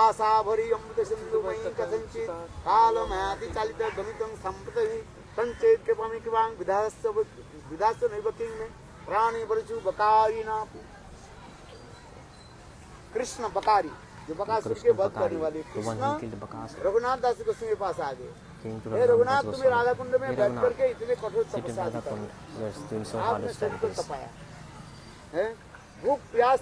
आशा भरी अमृत सिंधु मई कथंचित कालो मायाति चालित गमितं संपत्ति संचेत के भाई कृपा विधस्त नैवकिंग में प्राणी बरुज बकारी नापि कृष्ण बकारी जो बकासुर के वध करने वाले the one who Krishna killed Bakasura, Raghunath दास गोस्वामी के पास आ गए came to hey Raghunath Raghunath तुम्हें राधा Goswami. कुंड में Hey बैठ Raghunath, करके इतने कठोर sit in तपस्या Radha की Kund. You are doing so आपने hard शरीर को studies. तपाया है भूख प्यास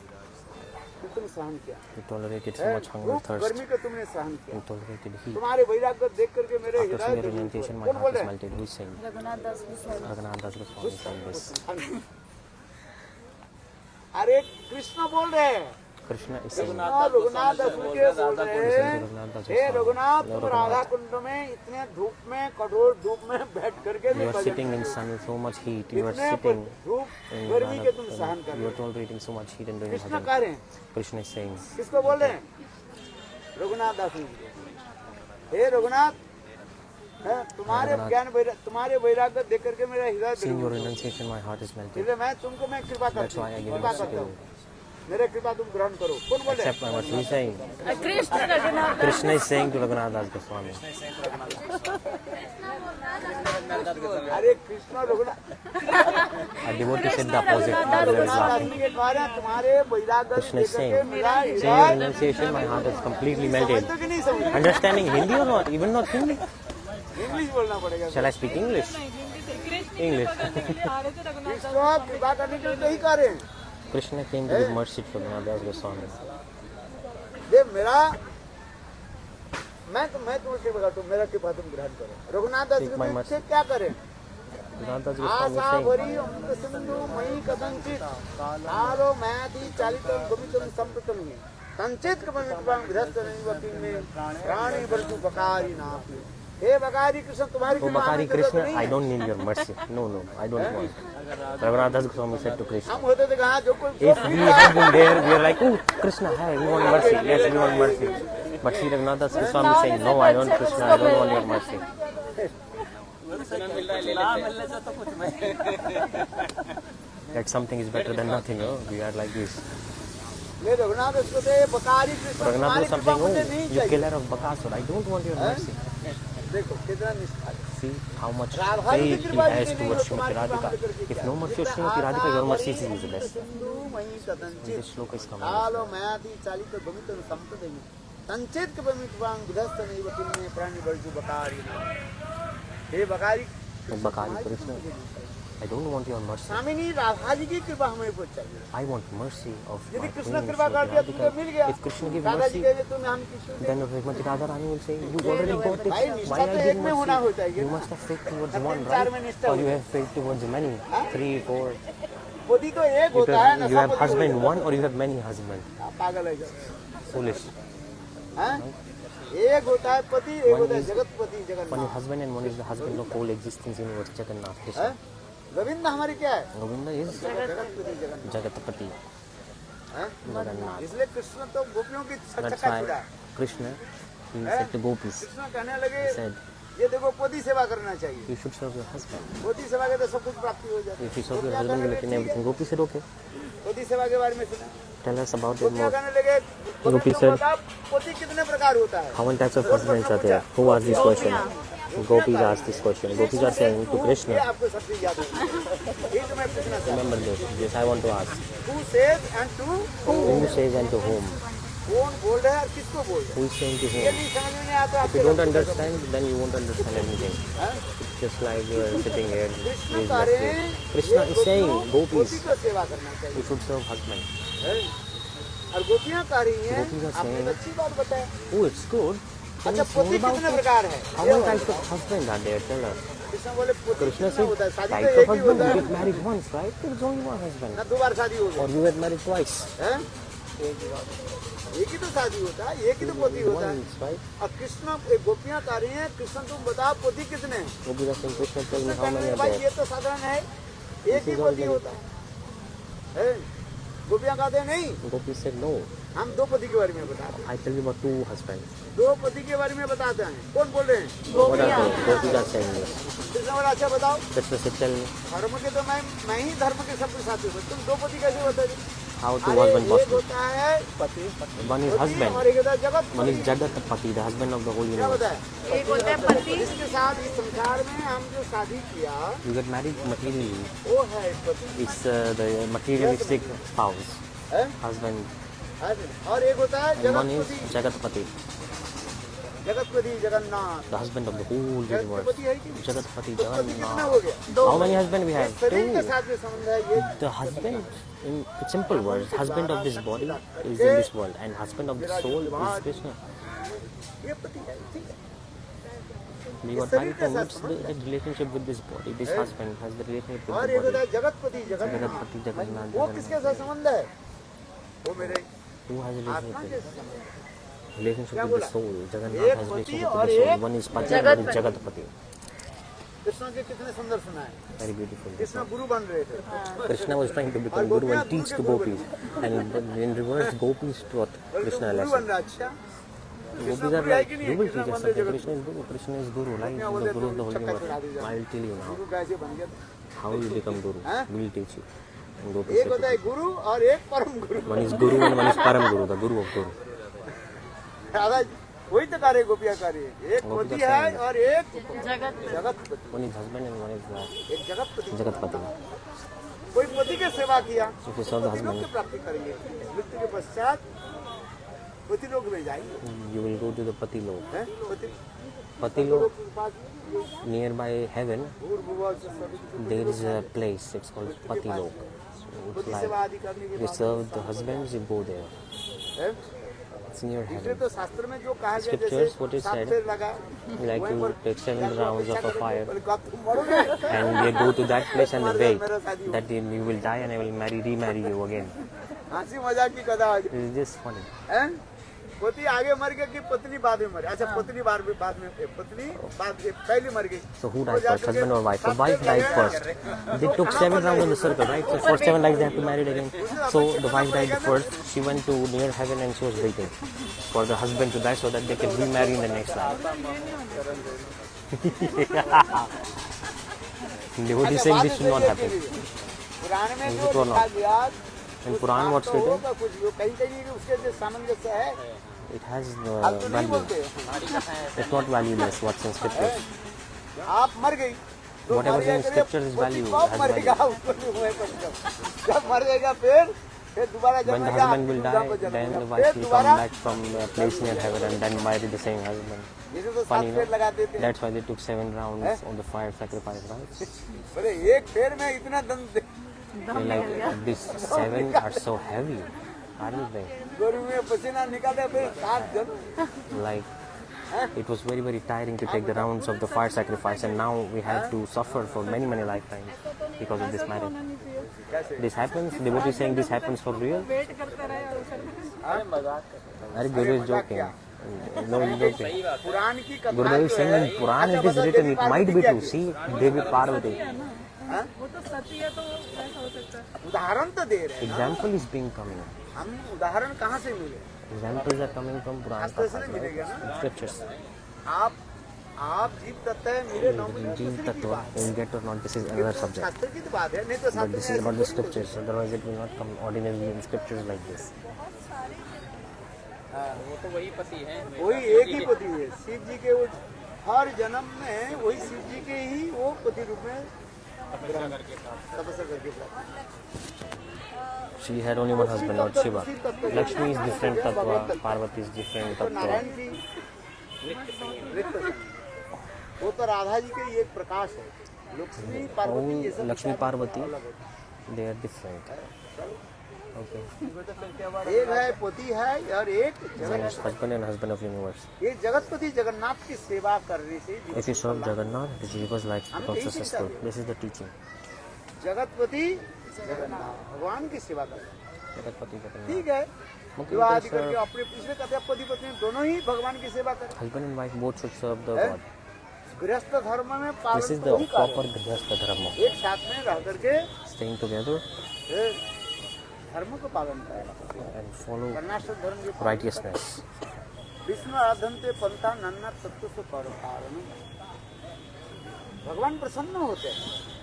को तुम सहन किया You tolerated so है much hunger, भूख thirst. गर्मी को तुमने सहन किया You tolerated heat. तुम्हारे वैराग्य देख करके मेरे After seeing हृदय your renunciation, my कौन बोल heart is रहे हैं melted. Who is saying? Raghunath Das Goswami Raghunath Das Goswami is saying this. अरे कृष्ण बोल रहे हैं Krishna is saying, रघुनाथ दास के बोल रहे हैं Raghunath Das हे Goswami. रघुनाथ No, तुम राधा Raghunath, कुंड में इतने धूप में कठोर धूप में बैठ करके भी you are bhajan sitting in कर रहे sun with so much heat. You are इतने sitting धूप in गर्मी के तुम Radha सहन Kund. कर You रहे are tolerating so much heat and हो doing कृष्ण bhajan. कह रहे हैं Krishna is saying, किसको बोल रहे हैं रघुनाथ दास जी को। हे रघुनाथ है तुम्हारे रघुनाथ। ज्ञान तुम्हारे वैराग्य देख करके मेरा हृदय seeing your द्रवित हो। renunciation, my heart is melted. इसलिए मैं तुमको मैं कृपा That's करता why I हूँ give कृपा mercy करता to हूँ you. मेरे कृपा तुम ग्रहण करो कौन बोले Accept my mercy. Who is saying? Krishna Raghunath Krishna is saying to Raghunath Das Goswami. अरे Krishna Raghunath A devotee said the opposite. Everyone is Raghunath laughing. दास के द्वारा तुम्हारे वैराग्य Krishna देख is करके saying, मेरा seeing your हृदय renunciation, my heart is completely melted. समझते कि नहीं समझते Understanding Hindi or not? Even not Hindi? English बोलना पड़ेगा Shall I speak English? English. Krishna कृपा करने के लिए तो ही कर रहे हैं Krishna came to give mercy to Raghunath Das Goswami. ये मेरा मैं तुम्हें कृपा करता हूँ मेरा कृपा तुम ग्रहण करो रघुनाथ दास Take my जी mercy. से क्या करें Raghunath Das Goswami is Asha saying, भरी अमृत सिंधु मई कथंचित कालो मायाति चालितं गमितं संप्रतं में संचित कपमित्वां विधस्त नहीं वकिंग में प्राणी बरतु बकारी नापि हे बकारी कृष्ण तुम्हारी Oh, कृपा Bakari हमें जरूरत Krishna, नहीं I है don't need your mercy. No, I don't want. Raghunath Das Goswami said to Krishna. हम होते थे कहाँ जो कोई If we had been there, we are like, oh, Krishna, hi, we want mercy. Yes, we want mercy. But see, Raghunath Das Goswami is saying, no, I don't, Krishna, I don't want your mercy. ना मिलने से तो कुछ नहीं That something is better than nothing, no? We are like this. ये रघुनाथ दास को थे बकारी Krishna Raghunath तुम्हारी was कृपा something, मुझे oh, नहीं you चाहिए killer of Bakasura, I don't want your mercy. देखो कितना निष्ठा है See how much Radha ji की faith he कृपा has यदि नहीं towards हो Srimati तुम्हारी कृपा Radhika. लेकर के If क्या? no mercy of Srimati Radhika, your mercy is useless. Sindhu May कथंचित This shloka is coming. कालो मायाति चालित गमितं संप्रतं संचेत कपमित्वां विधस्त नहीं वकिंग में प्राणी बरतु बकारी हे बकारी Bakari Krishna, I don't want your mercy. स्वामिनी राधा जी की कृपा हमें ऊपर चाहिए I want mercy of my यदि queen, कृष्ण कृपा कर Srimati दिया तुझे मिल Radhika. गया If Krishna gives Radha ji mercy, कहे तुम हम किशोर then Srimati Radharani will say, you already got भाई it. निष्ठा Why तो I एक give में होना mercy? होता है You must have faith towards one, चार right? में निष्ठा Or you होती have faith towards many, 3, 4. पति तो एक होता है Because you नशा have पति husband one or you have many husbands. पागल है Foolish. हैं? एक होता है पति एक होता है Jagatpati One is Jagannath husband and one is the husband of whole existence universe, Jagannath हैं? Krishna. गोविंद हमारी क्या है Govinda is Jagatpati Jagannath Jagatapati. हैं? Jagannath. इसलिए कृष्ण तो गोपियों की That's चक्का why छुड़ा है। Krishna, he said to gopis, Krishna कहने लगे he said, ये देखो पति सेवा करना चाहिए, you should serve your husband. पति सेवा के तो सब कुछ प्राप्ति हो जाती If you serve your husband, you will attain everything. Gopi said, okay. है। पति सेवा के बारे में सुना, Tell us about it गोपियां more. कहने लगे गोपी तुम said, बताओ पति कितने प्रकार होता है? How many types of husbands are there? Who asked this question? Gopis asked this question. Gopis are saying to ये Krishna, आपको सब चीज याद है। ये तो मैं पूछना चाहता remember this. This I want to ask. हूँ। Who says and to Who says and to whom? कौन बोल रहा है और किसको बोल रहा Who is saying to है? ये whom? नहीं समझ में नहीं आता If you आपके don't लोगों को। understand, then you won't understand anything. हैं? It's just like you are sitting here. Krishna कह रहे हैं Krishna is saying, पति gopis, को सेवा करना चाहिए, you should serve husband. हैं? और गोपियां कह रही हैं गोपियां आपने saying- तो अच्छी बात बताया। Oh, it's good. Tell अच्छा us more पति about कितने it. प्रकार है? How ये many बताओ। types of husband are there? Tell us. Krishna बोले पति Krishna कितना said, होता है? शादी types तो of एक ही होता husband. है You get married once, right? There is only one husband. ना, 2 बार शादी हो Or गई, you get married twice. हैं? एक ही तो शादी होता है, एक ही तो पति होता है। Once, right? और कृष्ण गोपियां कह रही हैं कृष्ण तुम बताओ पति कितने हैं? Gopis are saying, Krishna, tell me Krishna how कहने many लगे are भाई there. ये तो साधारण है, एक ही पति होता है। गोपियां कहते हैं नहीं, Gopis said, no. हम 2 पति के बारे में बताते हैं, I tell you about 2 husbands. 2 पति के बारे में बताते हैं। कौन बोल रहे हैं? What are they? Gopis are saying this. Krishna बोला अच्छा बताओ, Krishna said, tell me धर्म के तो मैं ही धर्म के सब साथी हूँ, तुम 2 पति कैसे बताओगे? how 2 अरे husbands एक possible. होता है पति One is पति husband. और एक होता है जगत One is पति। Jagatpati, the husband of the whole क्या universe. बताया? एक होता है पति, इसके साथ इस संसार में हम जो शादी किया You get married materially. वो है पति, It's the materialistic spouse, है? husband. और एक होता है And one is Jagatpati, Jagatpati, Jagatpati Jagannath. the husband of the whole universe. Jagatpati है कि Jagatpati, तो पति कितना Jagannath. हो गया? How many husbands we have? शरीर के 2. साथ में संबंध है ये। The husband, in simple words, husband of this body is in this world, and husband of the soul is Krishna. ये पति है, ठीक है। We got married and what's the relationship with this body? This husband has the relationship with और the एक होता body. है Jagatpati Jagannath. Jagatpati, Jagannath, वो Jagannath. किसके साथ संबंध है? वो मेरे Who has a आत्मा relationship? के साथ संबंध है। Relationship with the soul. Jagannath एक has पति relationship और with the soul. एक One is Pati and one is Jagatpati. Krishna के कितने सुंदर सुनाए। Very beautiful. कृष्ण गुरु बन रहे थे, Krishna was trying to become Guru and teach to gopis, and in reverse, gopis taught Krishna a गुरु बन lesson. रहा। अच्छा Gopis are like, you will teach us something. Krishna is Guru. Krishna is Guru, right? He's the Guru of the whole universe. I'll tell you now गुरु कैसे बन गया? how you become Guru. We'll teach you. And gopis एक said, होता है गुरु और एक परम गुरु। one is Guru and one is Param Guru, the Guru of Guru. दादा वही तो कार्य गोपियां कार्य, एक पति है और एक जगत Jagatpati. One is husband and one is एक जगतपति, Jagatpati. कोई पति के सेवा किया If you serve the पति लोग husband, की प्राप्ति करेंगे, मृत्यु के पश्चात पति लोग में जाएंगे, you will go to the Pati Lok. हैं? पति Pati लोग Lok, के पास nearby heaven, भूर्भुवः से सभी there is a place, it's called Pati Lok. It's पति like, सेवा आदि करने के you बाद serve the husbands, you go there. हैं? It's near इसलिए heaven. तो शास्त्र में जो कहा गया Scriptures, जैसे what is 7 said, फेर लगा, Like you take 7 rounds of a fire बोले, कब तुम मरोगे? and you go to that place and wait that you will die and I will remarry you again. हंसी मजाक की कथा आ गई, It's just funny. हैं? पति आगे मर गया कि पत्नी बाद में मरी? अच्छा पत्नी बाद में पत्नी बाद पहले मर गई। So who died first, husband or wife? The wife died first. They took 7 rounds in the circle, right? So for 7 lives they have to marry again. So the wife died first. She went to near heaven and she was waiting for the husband to die so that they can remarry in the next life. Devotee saying this should not happen. पुराण में Is जो it or लिखा not? गया In Quran what's तो written? होगा कुछ जो कहीं कहीं उसके जो सामंजस्य है, It has आप तो नहीं value. बोलते। It's not valueless what's in scriptures. आप मर गई तो Whatever मर is in गया, scripture is पति value, कब has मरेगा उसको नहीं हुए पता। जब मर जाएगा फिर दोबारा When the जन्मेगा, husband will दूसरा को die, then जन्मेगा, the फिर wife will come दोबारा back from a place near heaven and then marry the same husband. जैसे तो 7 Funny, फेर no? लगा देते हैं। That's why they took 7 rounds on the fire sacrifice, right? बोले एक फेर में इतना दम They're like, these 7 are so heavy, aren't they? गर्मी में पसीना निकालते फिर 7 जन। Like, it was very, very tiring to take the rounds of the fire sacrifice, and now we have to suffer for many, many lifetimes because of this marriage. This happens, devotee saying this happens for real. Wait करते रहे और उसे- अरे मजाक कर रहे Are Guru is joking? No, he's joking. पुराण की कथा Gurudev is saying in Puran it is written, it might be true. See, Devi Parvati. वो तो सत्य है तो ऐसा हो सकता है। उदाहरण तो दे रहे हैं। Example is being coming. हम उदाहरण कहाँ से मिले? Examples are coming from Puran शास्त्र से नहीं मिलेगा ना। scriptures. आप जीव तत्व है, मेरे नौ में Jeev Tattva, we'll get or not, this is another subject. शास्त्र की तो बात है, नहीं तो But शास्त्र this is में about the ऐसे scriptures, otherwise it will not come ordinarily in scriptures like this. वो तो वही पति है वही एक ही पति है शिव जी के। हर जन्म में वही शिव जी के ही वो पति रूप में तपस्या करके She had only one husband, Lord Shiva. Lakshmi is different tattva, Parvati is different तो tattva. नारायण की रिक्त संग। वो तो राधा जी के ही एक प्रकाश है। लक्ष्मी पार्वती ये सब Lakshmi Parvati, they are different. Okay. एक है पति है और एक One is husband and husband of universe. ये जगतपति जगन्नाथ की सेवा करने से If you serve Jagannath, the Jiva's life becomes successful. This is the teaching. Jagatpati Jagannath भगवान की सेवा करना Jagatpati Jagannath. ठीक है। विवाह आदि करके अपने पिछले कहते हैं पति पत्नी दोनों ही भगवान की सेवा करें। Husband and wife both should serve the God. गृहस्थ धर्म में This पालन is तो the ही proper कार्य Grihastha Dharma. एक साथ में रह करके Staying together धर्म को पालन करें। and follow वर्णाश्रम धर्म के righteousness. विष्णु आराधनते पंथा नन्ना तत्व से पारण। भगवान प्रसन्न होते हैं।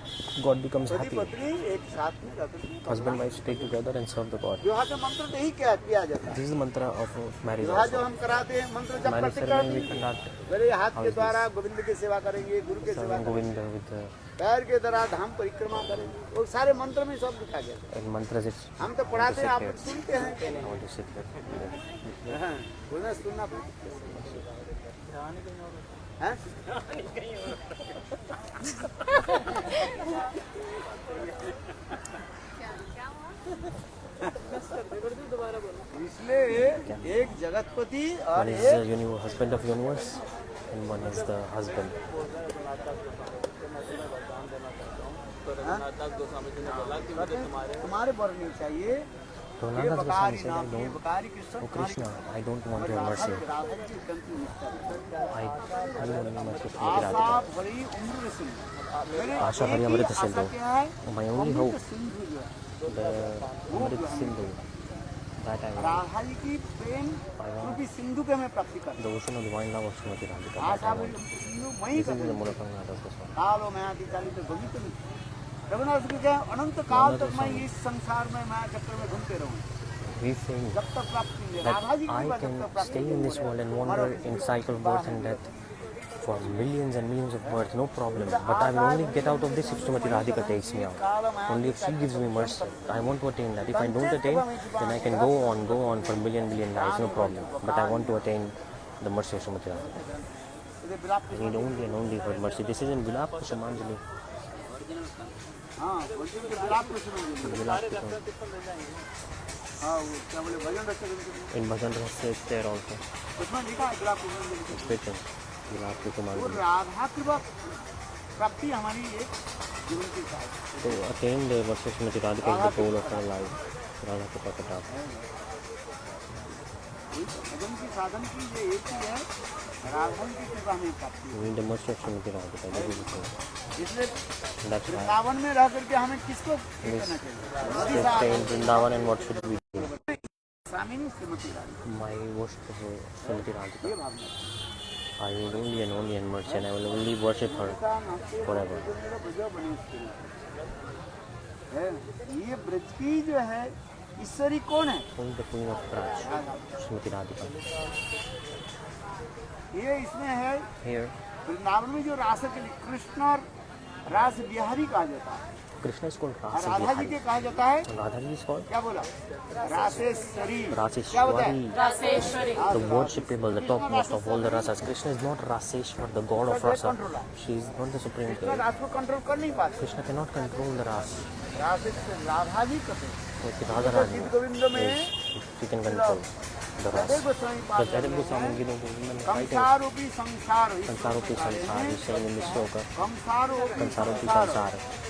God becomes पति happy. पत्नी एक साथ में रह करके Husband and wife stay together and serve the God. विवाह के मंत्र तो यही क्या किया जाता है। This is the mantra of marriage विवाह जो also. हम कराते हैं मंत्र जब Marriage करते ceremony we करते conduct मेरे हाथ के द्वारा गोविंद की सेवा करेंगे, गुरु की सेवा serving करेंगे, Govinda with the पैर के द्वारा धाम परिक्रमा करेंगे। वो सारे मंत्र में सब लिखा गया है। and mantras. It's हम तो पढ़ाते हैं, आप लोग सुनते हैं। I want to sit here. हाँ, बोलना सुनना पड़ेगा। हैं? इसलिए एक जगतपति और One is the husband of universe and one is the husband. Raghunath Goswami ji ने बोला कि मुझे तुम्हारे वर नहीं चाहिए। So ये Nanda बकारी Goswami said, नाम, ये बकारी Krishna Oh Krishna, I don't want your mercy. Radha ji की गलती निष्ठा। I only mercy for Asha Radhika. भरी उम्र से मेरे आशा भरी एक ही अमृत आशा सिंधु। क्या है? My only hope, अमृत सिंधु जो है, the Amrit Sindhu, that I want. Radha ji की प्रेम रूपी सिंधु के मैं प्राप्ति कर। The ocean of divine love of Srimati Radhika, that Asha I भरी want. उम्र सिंधु वही This कर। is the Mulakam Nada Goswami. कालो मैं आदि चालित भवित रघुनाथ जी क्या अनंत काल तक मैं इस संसार में मैं चक्र में घूमते रहूं He's saying जब तक प्राप्ति मिले। that राधा जी की I कृपा जब can तक प्राप्ति stay in this world and wander in cycle of birth and death for millions and millions of births, no problem. But I will only get out of this if Srimati Radhika takes me out. Only if she gives me mercy. I want to attain that. If I don't attain, then I can go on for million lives, no problem. But I want to attain the mercy of Srimati Radhika. इधर विलाप I need only and only her mercy. This is in Vilap Kusumanjali. हाँ बोलते हैं कि विलाप को सुनो। Vilap Kusum. हाँ वो क्या बोले भजन रचना करते हैं। In Bhajan Rahasya it's there also. उसमें लिखा है विलाप को It's written. Vilap वो Kusumanjali. राधा कृपा प्राप्ति हमारी एक जीवन की इच्छा है। To attain the mercy of Srimati Radhika is the goal of our life. Radha Kripa Katha. भजन की साधन की ये एक ही है, राधा जी की कृपा हमें प्राप्ति We need the mercy of Srimati Radhika. That is the thing. है। इसलिए That's why वृंदावन में रह करके हमें किसको we करना चाहिए? stay in Vrindavan and what should we do? स्वामिनी Shrimati Radhika My worship of Srimati Radhika. ये भावना I will only and mercy and I will only worship her forever. है ये ब्रज की जो है ईश्वरी कौन है? Only the Queen of Braj, Srimati Radhika. ये इसमें है Here, वृंदावन में जो रास के लिए कृष्ण और रास बिहारी कहा जाता है Krishna is called और Rasa राधा जी Bihari. के कहा जाता है And Radha ji is called क्या बोला? रासेश्वरी। क्या होता है? Raseshwari, the worshipable, the topmost of all the rasas. Krishna is not Raseshwar, the god of rasa. She is not the supreme Krishna king. रास को कंट्रोल कर नहीं पाते। Krishna cannot control the ras. Raseshwari Radha ji कहते हैं। So Radharani गीत गोविंद में she can control the ras. Radhe Goswami The पाद Jadab Goswami Gita Govinda writing संसारूपी संसार Sansaropi Sansar, he's saying in this sloka, संसारूपी Sansaropi संसार Sansar.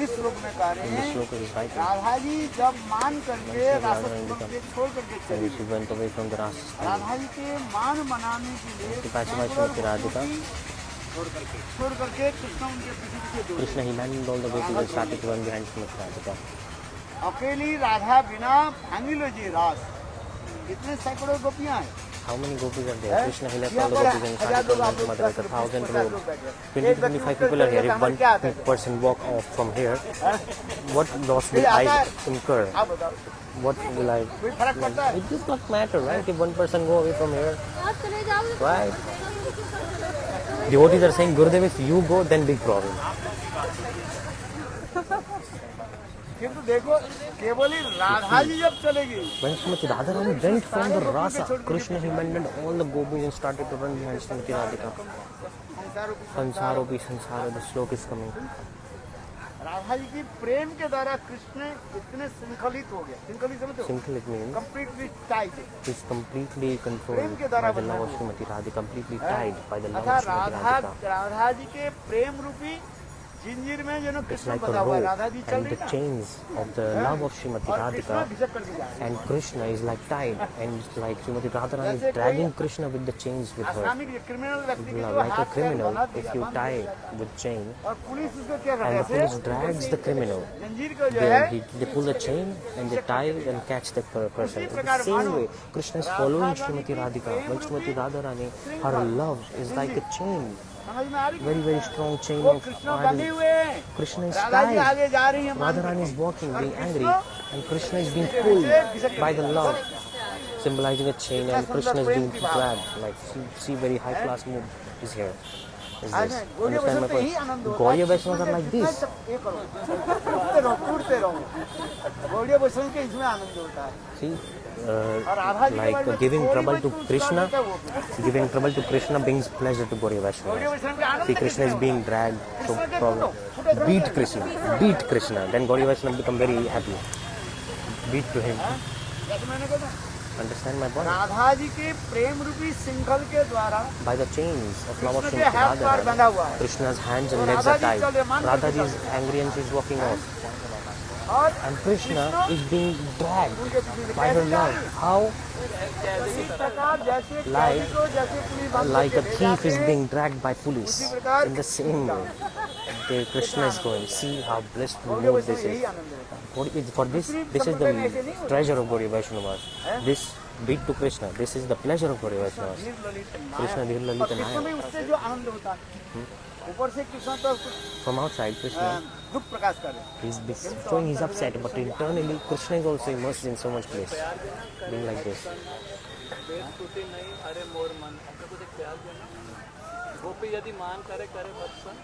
इस श्लोक में कह रहे In this हैं sloka he's writing, Radha ji जब मान करके When रासत्व Radharani के छोड़ करके when चली she went away from the ras stand, Radha ji के मान मनाने के लिए to pacify Srimati Radhika, छोड़ करके कृष्ण उनके पीछे पीछे दौड़े। Krishna he abandoned all the vehicles and started to run behind Srimati Radhika. अकेली राधा बिना भांगिलो जी रास। कितने सैकड़ों गोपियां हैं। How many gopis are there? Krishna, he left all the gopis and started from his mother with 1,000 rows. 20 to 25 people are here. If one person walk off from here, what loss will I incur? आप बताओ, What will I? कोई फर्क पड़ता है? It does not matter, right? If one person go away from here, right? Devotees are saying, Gurudev, if you go, then big problem. किंतु देखो केवल ही राधा जी जब चलेगी, When Srimati Radharani went from the rasa, Krishna, he abandoned all the gopis and started to run behind Srimati Radhika. Sansaropi sansara, the slok is coming. Radha ji की प्रेम के द्वारा कृष्ण इतने श्रृंखलित हो गया। श्रृंखलित समझते हो? Simple it means completely tight. he's completely controlled by the love of Srimati Radhika, completely tied by the love अर्थात of Srimati Radhika. Radha ji के प्रेम रूपी जिंजीर में जो It's कृष्ण like बंधा a हुआ है, rope राधा जी चल and रही the है chains of the love of Srimati और कृष्ण Radhika घिसक करके जा रहे हैं। and Krishna is like tied and it's like Srimati Radharani जैसे is dragging Krishna with the chains with her. Asami criminal व्यक्ति की जो Like a हाथ पैर criminal, बना if दिया you बंद tie with chain और पुलिस उसको क्या and the करते हैं? police drags the criminal, जंजीर को जो है they pull the chain and they tie it and catch the person. The same way, Krishna is following Srimati Radhika. When Srimati Radharani, her love is like a chain, समझ में आ रही है? very very strong chain वो of Krishna बंधे ardor. हुए हैं, Krishna is Radha ji tied. आगे जा रही है मान Radharani is walking, being angry, and Krishna is being pulled by the love, symbolizing a chain, and Krishna is being dragged. Like, see very high class mood is here. Is this? Understand my point? Gaudiya Vaishnavas are like this. ये करो, कूदते रहो, गौड़िया वैष्णव के इसमें आनंद होता है। See, और राधा जी के बारे like में giving थोड़ी trouble बहुत to चूक Krishna, करता है वो। giving trouble to Krishna brings pleasure to Gaudiya Gaudiya Vaishnavas. वैष्णव के आनंद See, Krishna is being dragged, so problem. Beat Krishna. Then Gaudiya Vaishnava become very happy. Beat to him. जैसे मैंने कहा Understand my point? Radha ji के प्रेम रूपी श्रृंखल के द्वारा By the chains of love of Krishna के Srimati हाथ पैर बंधा हुआ Radharani, है Krishna's hands and legs are tied. Radha ji is angry and she's walking off. और And Krishna is being dragged उनके पीछे by her love. How? इस प्रकार जैसे Like- कैदी को जैसे पुलिस बांध Like के a ले thief जाते is हैं, being dragged by police. In the same way, Krishna is going. See how blessed Gaudiya mood Vaishnav this यही is. आनंद होता है। For this is the treasure of Gaudiya Vaishnavas. This beat to Krishna. This is the pleasure of Gaudiya Vaishnavas. धीर ललित नायक। Krishna Dhir और Lalita Krishna में Nayak. उससे जो आनंद होता है, ऊपर से कृष्ण तो From outside, Krishna दुख प्रकाश कर रहे हैं। he's showing he's upset, but internally Krishna is also immersed in so much bliss, being like this. वेद टूटे नहीं अरे मोर मन, ऐसा कुछ एक ख्याल देना। गोपी यदि मान करे करे भत्सन,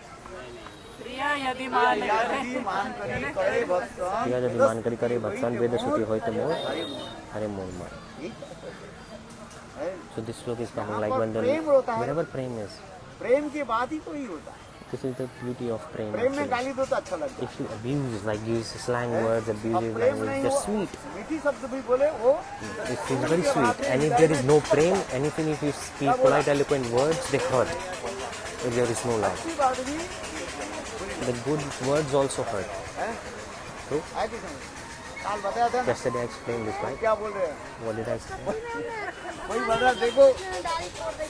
प्रिया यदि मान करे यदि मान करी करे भक्तन, Priya jadi man kari kari bhaktan veda suti hoite more, hare more man. है। So this sloka is coming like when the wherever prem is. प्रेम की बात ही कोई होता है। This is the beauty of prem. प्रेम में Actually. गाली दो तो अच्छा लगता है। If you abuse, like use slang words, अब abusive प्रेम language, नहीं they're हो, sweet. मीठी शब्द भी बोले वो It feels very sweet. And if there is no prem, anything if you speak polite, eloquent words, they hurt. If there is no love. अच्छी बात भी The good words also hurt. है। True? है कि नहीं? काल बताया था ना, Yesterday I explained this, right? क्या बोल रहे हैं? What did I say? वही बोल रहा है, देखो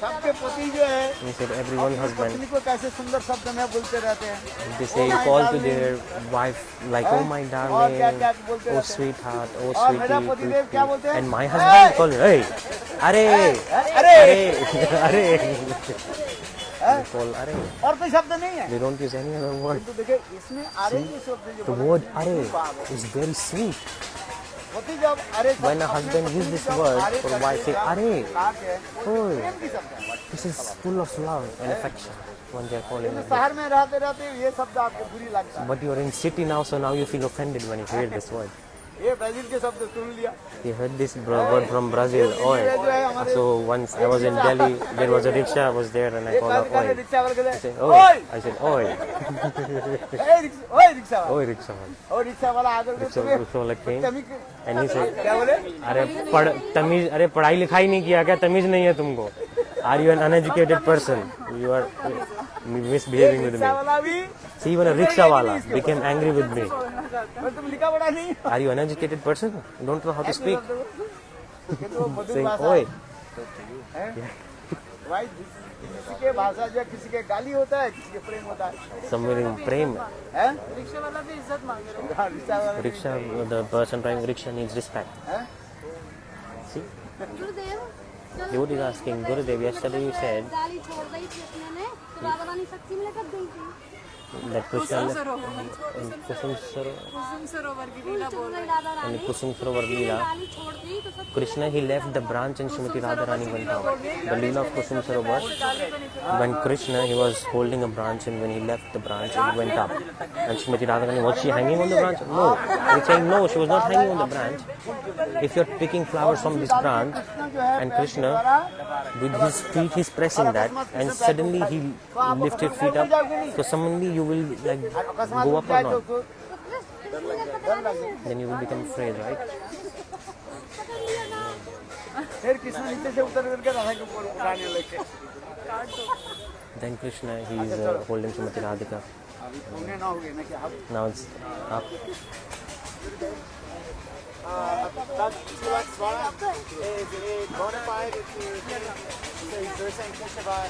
सबके पति जो है He said everyone husband, पत्नी को कैसे सुंदर शब्द में बोलते रहते हैं। they say call to their wife like, oh my और क्या क्या darling, बोलते oh रहते हैं। sweetheart, oh और मेरा sweetie, पतिदेव क्या बोलते हैं? and my husband call, hey, are, अरे they call are. और कोई शब्द नहीं है। They don't use any other word. तो देखिए इसमें अरे ये शब्द जो The बोला, word भाव are है। is very sweet. पति जब अरे शब्द When a अपने husband पत्नी uses this जब word अरे for करके wife, say, या "अरे, लाके, वो ओए, प्रेम की शब्द है। this is full of love and affection." When they are calling तो it. शहर में रहते रहते ये शब्द आपको बुरी लगता है। But you are in city now, so now you feel offended when you hear this word. ये ब्राजील के शब्द सुन लिया। You heard this word from Brazil, oi. So once I was in Delhi, there was a rickshaw, I was there and I ये called काल her, काले oi. Rickshaw वाले I कहते said, हैं, oi. ओए I said, oi. ओए rickshaw वाला, Oi, rickshaw. और रिक्शा वाला आकर के Rickshaw, तुम्हें rickshaw like came तमीज and he said, क्या बोले? अरे पढ़ाई लिखाई नहीं किया क्या? तमीज नहीं है तुमको? Are you an uneducated person? You are misbehaving with rickshaw me. वाला भी See, even a rickshaw wala became angry with me. पर तुम लिखा पढ़ा नहीं। Are you an uneducated person? You don't know how to speak? कहते वो मधुर Saying, भाषा oi. है। भाई किसी के भाषा जो है, किसी के गाली होता है, किसी के प्रेम होता है Somewhere prem, हैं? रिक्शा वाला भी इज्जत मांगे रहे हाँ, रिक्शा वाला भी- rickshaw, the person driving rickshaw needs respect. हैं? See, Gurudev Yod is asking Gurudev. Yesterday you said गाली छोड़ दी कृष्ण ने तो राधा रानी सच्ची में लेकर गई थी that Krishna Kusum left Sarovar in Kusum Sarovar, कुसुम सरोवर की लीला चुप बोल गई रहे Radha in Rani Kusum Sarovar Leela. गाली छोड़ दी तो सब Krishna he left the branch and Srimati Radharani went out. The Leela of Kusum Sarovar, when Krishna he was holding a branch and when he left the branch he went up. And Srimati Radharani, was she hanging on the branch? No. He's saying no, she was not hanging on the branch. If you're picking flowers from this branch and Krishna with his feet he's pressing that and suddenly he lifted feet up, so suddenly you will like अकस्मात go उठ up or जाए तो not? डर लगे। Then you will become afraid, right? फिर कृष्ण नीचे से उतर करके राधा के ऊपर उठाने लगे। Then Krishna he is holding Srimati Radhika. अभी पुण्य ना हो गए ना क्या? Now it's up. That's one is bona fide if you say Krishna by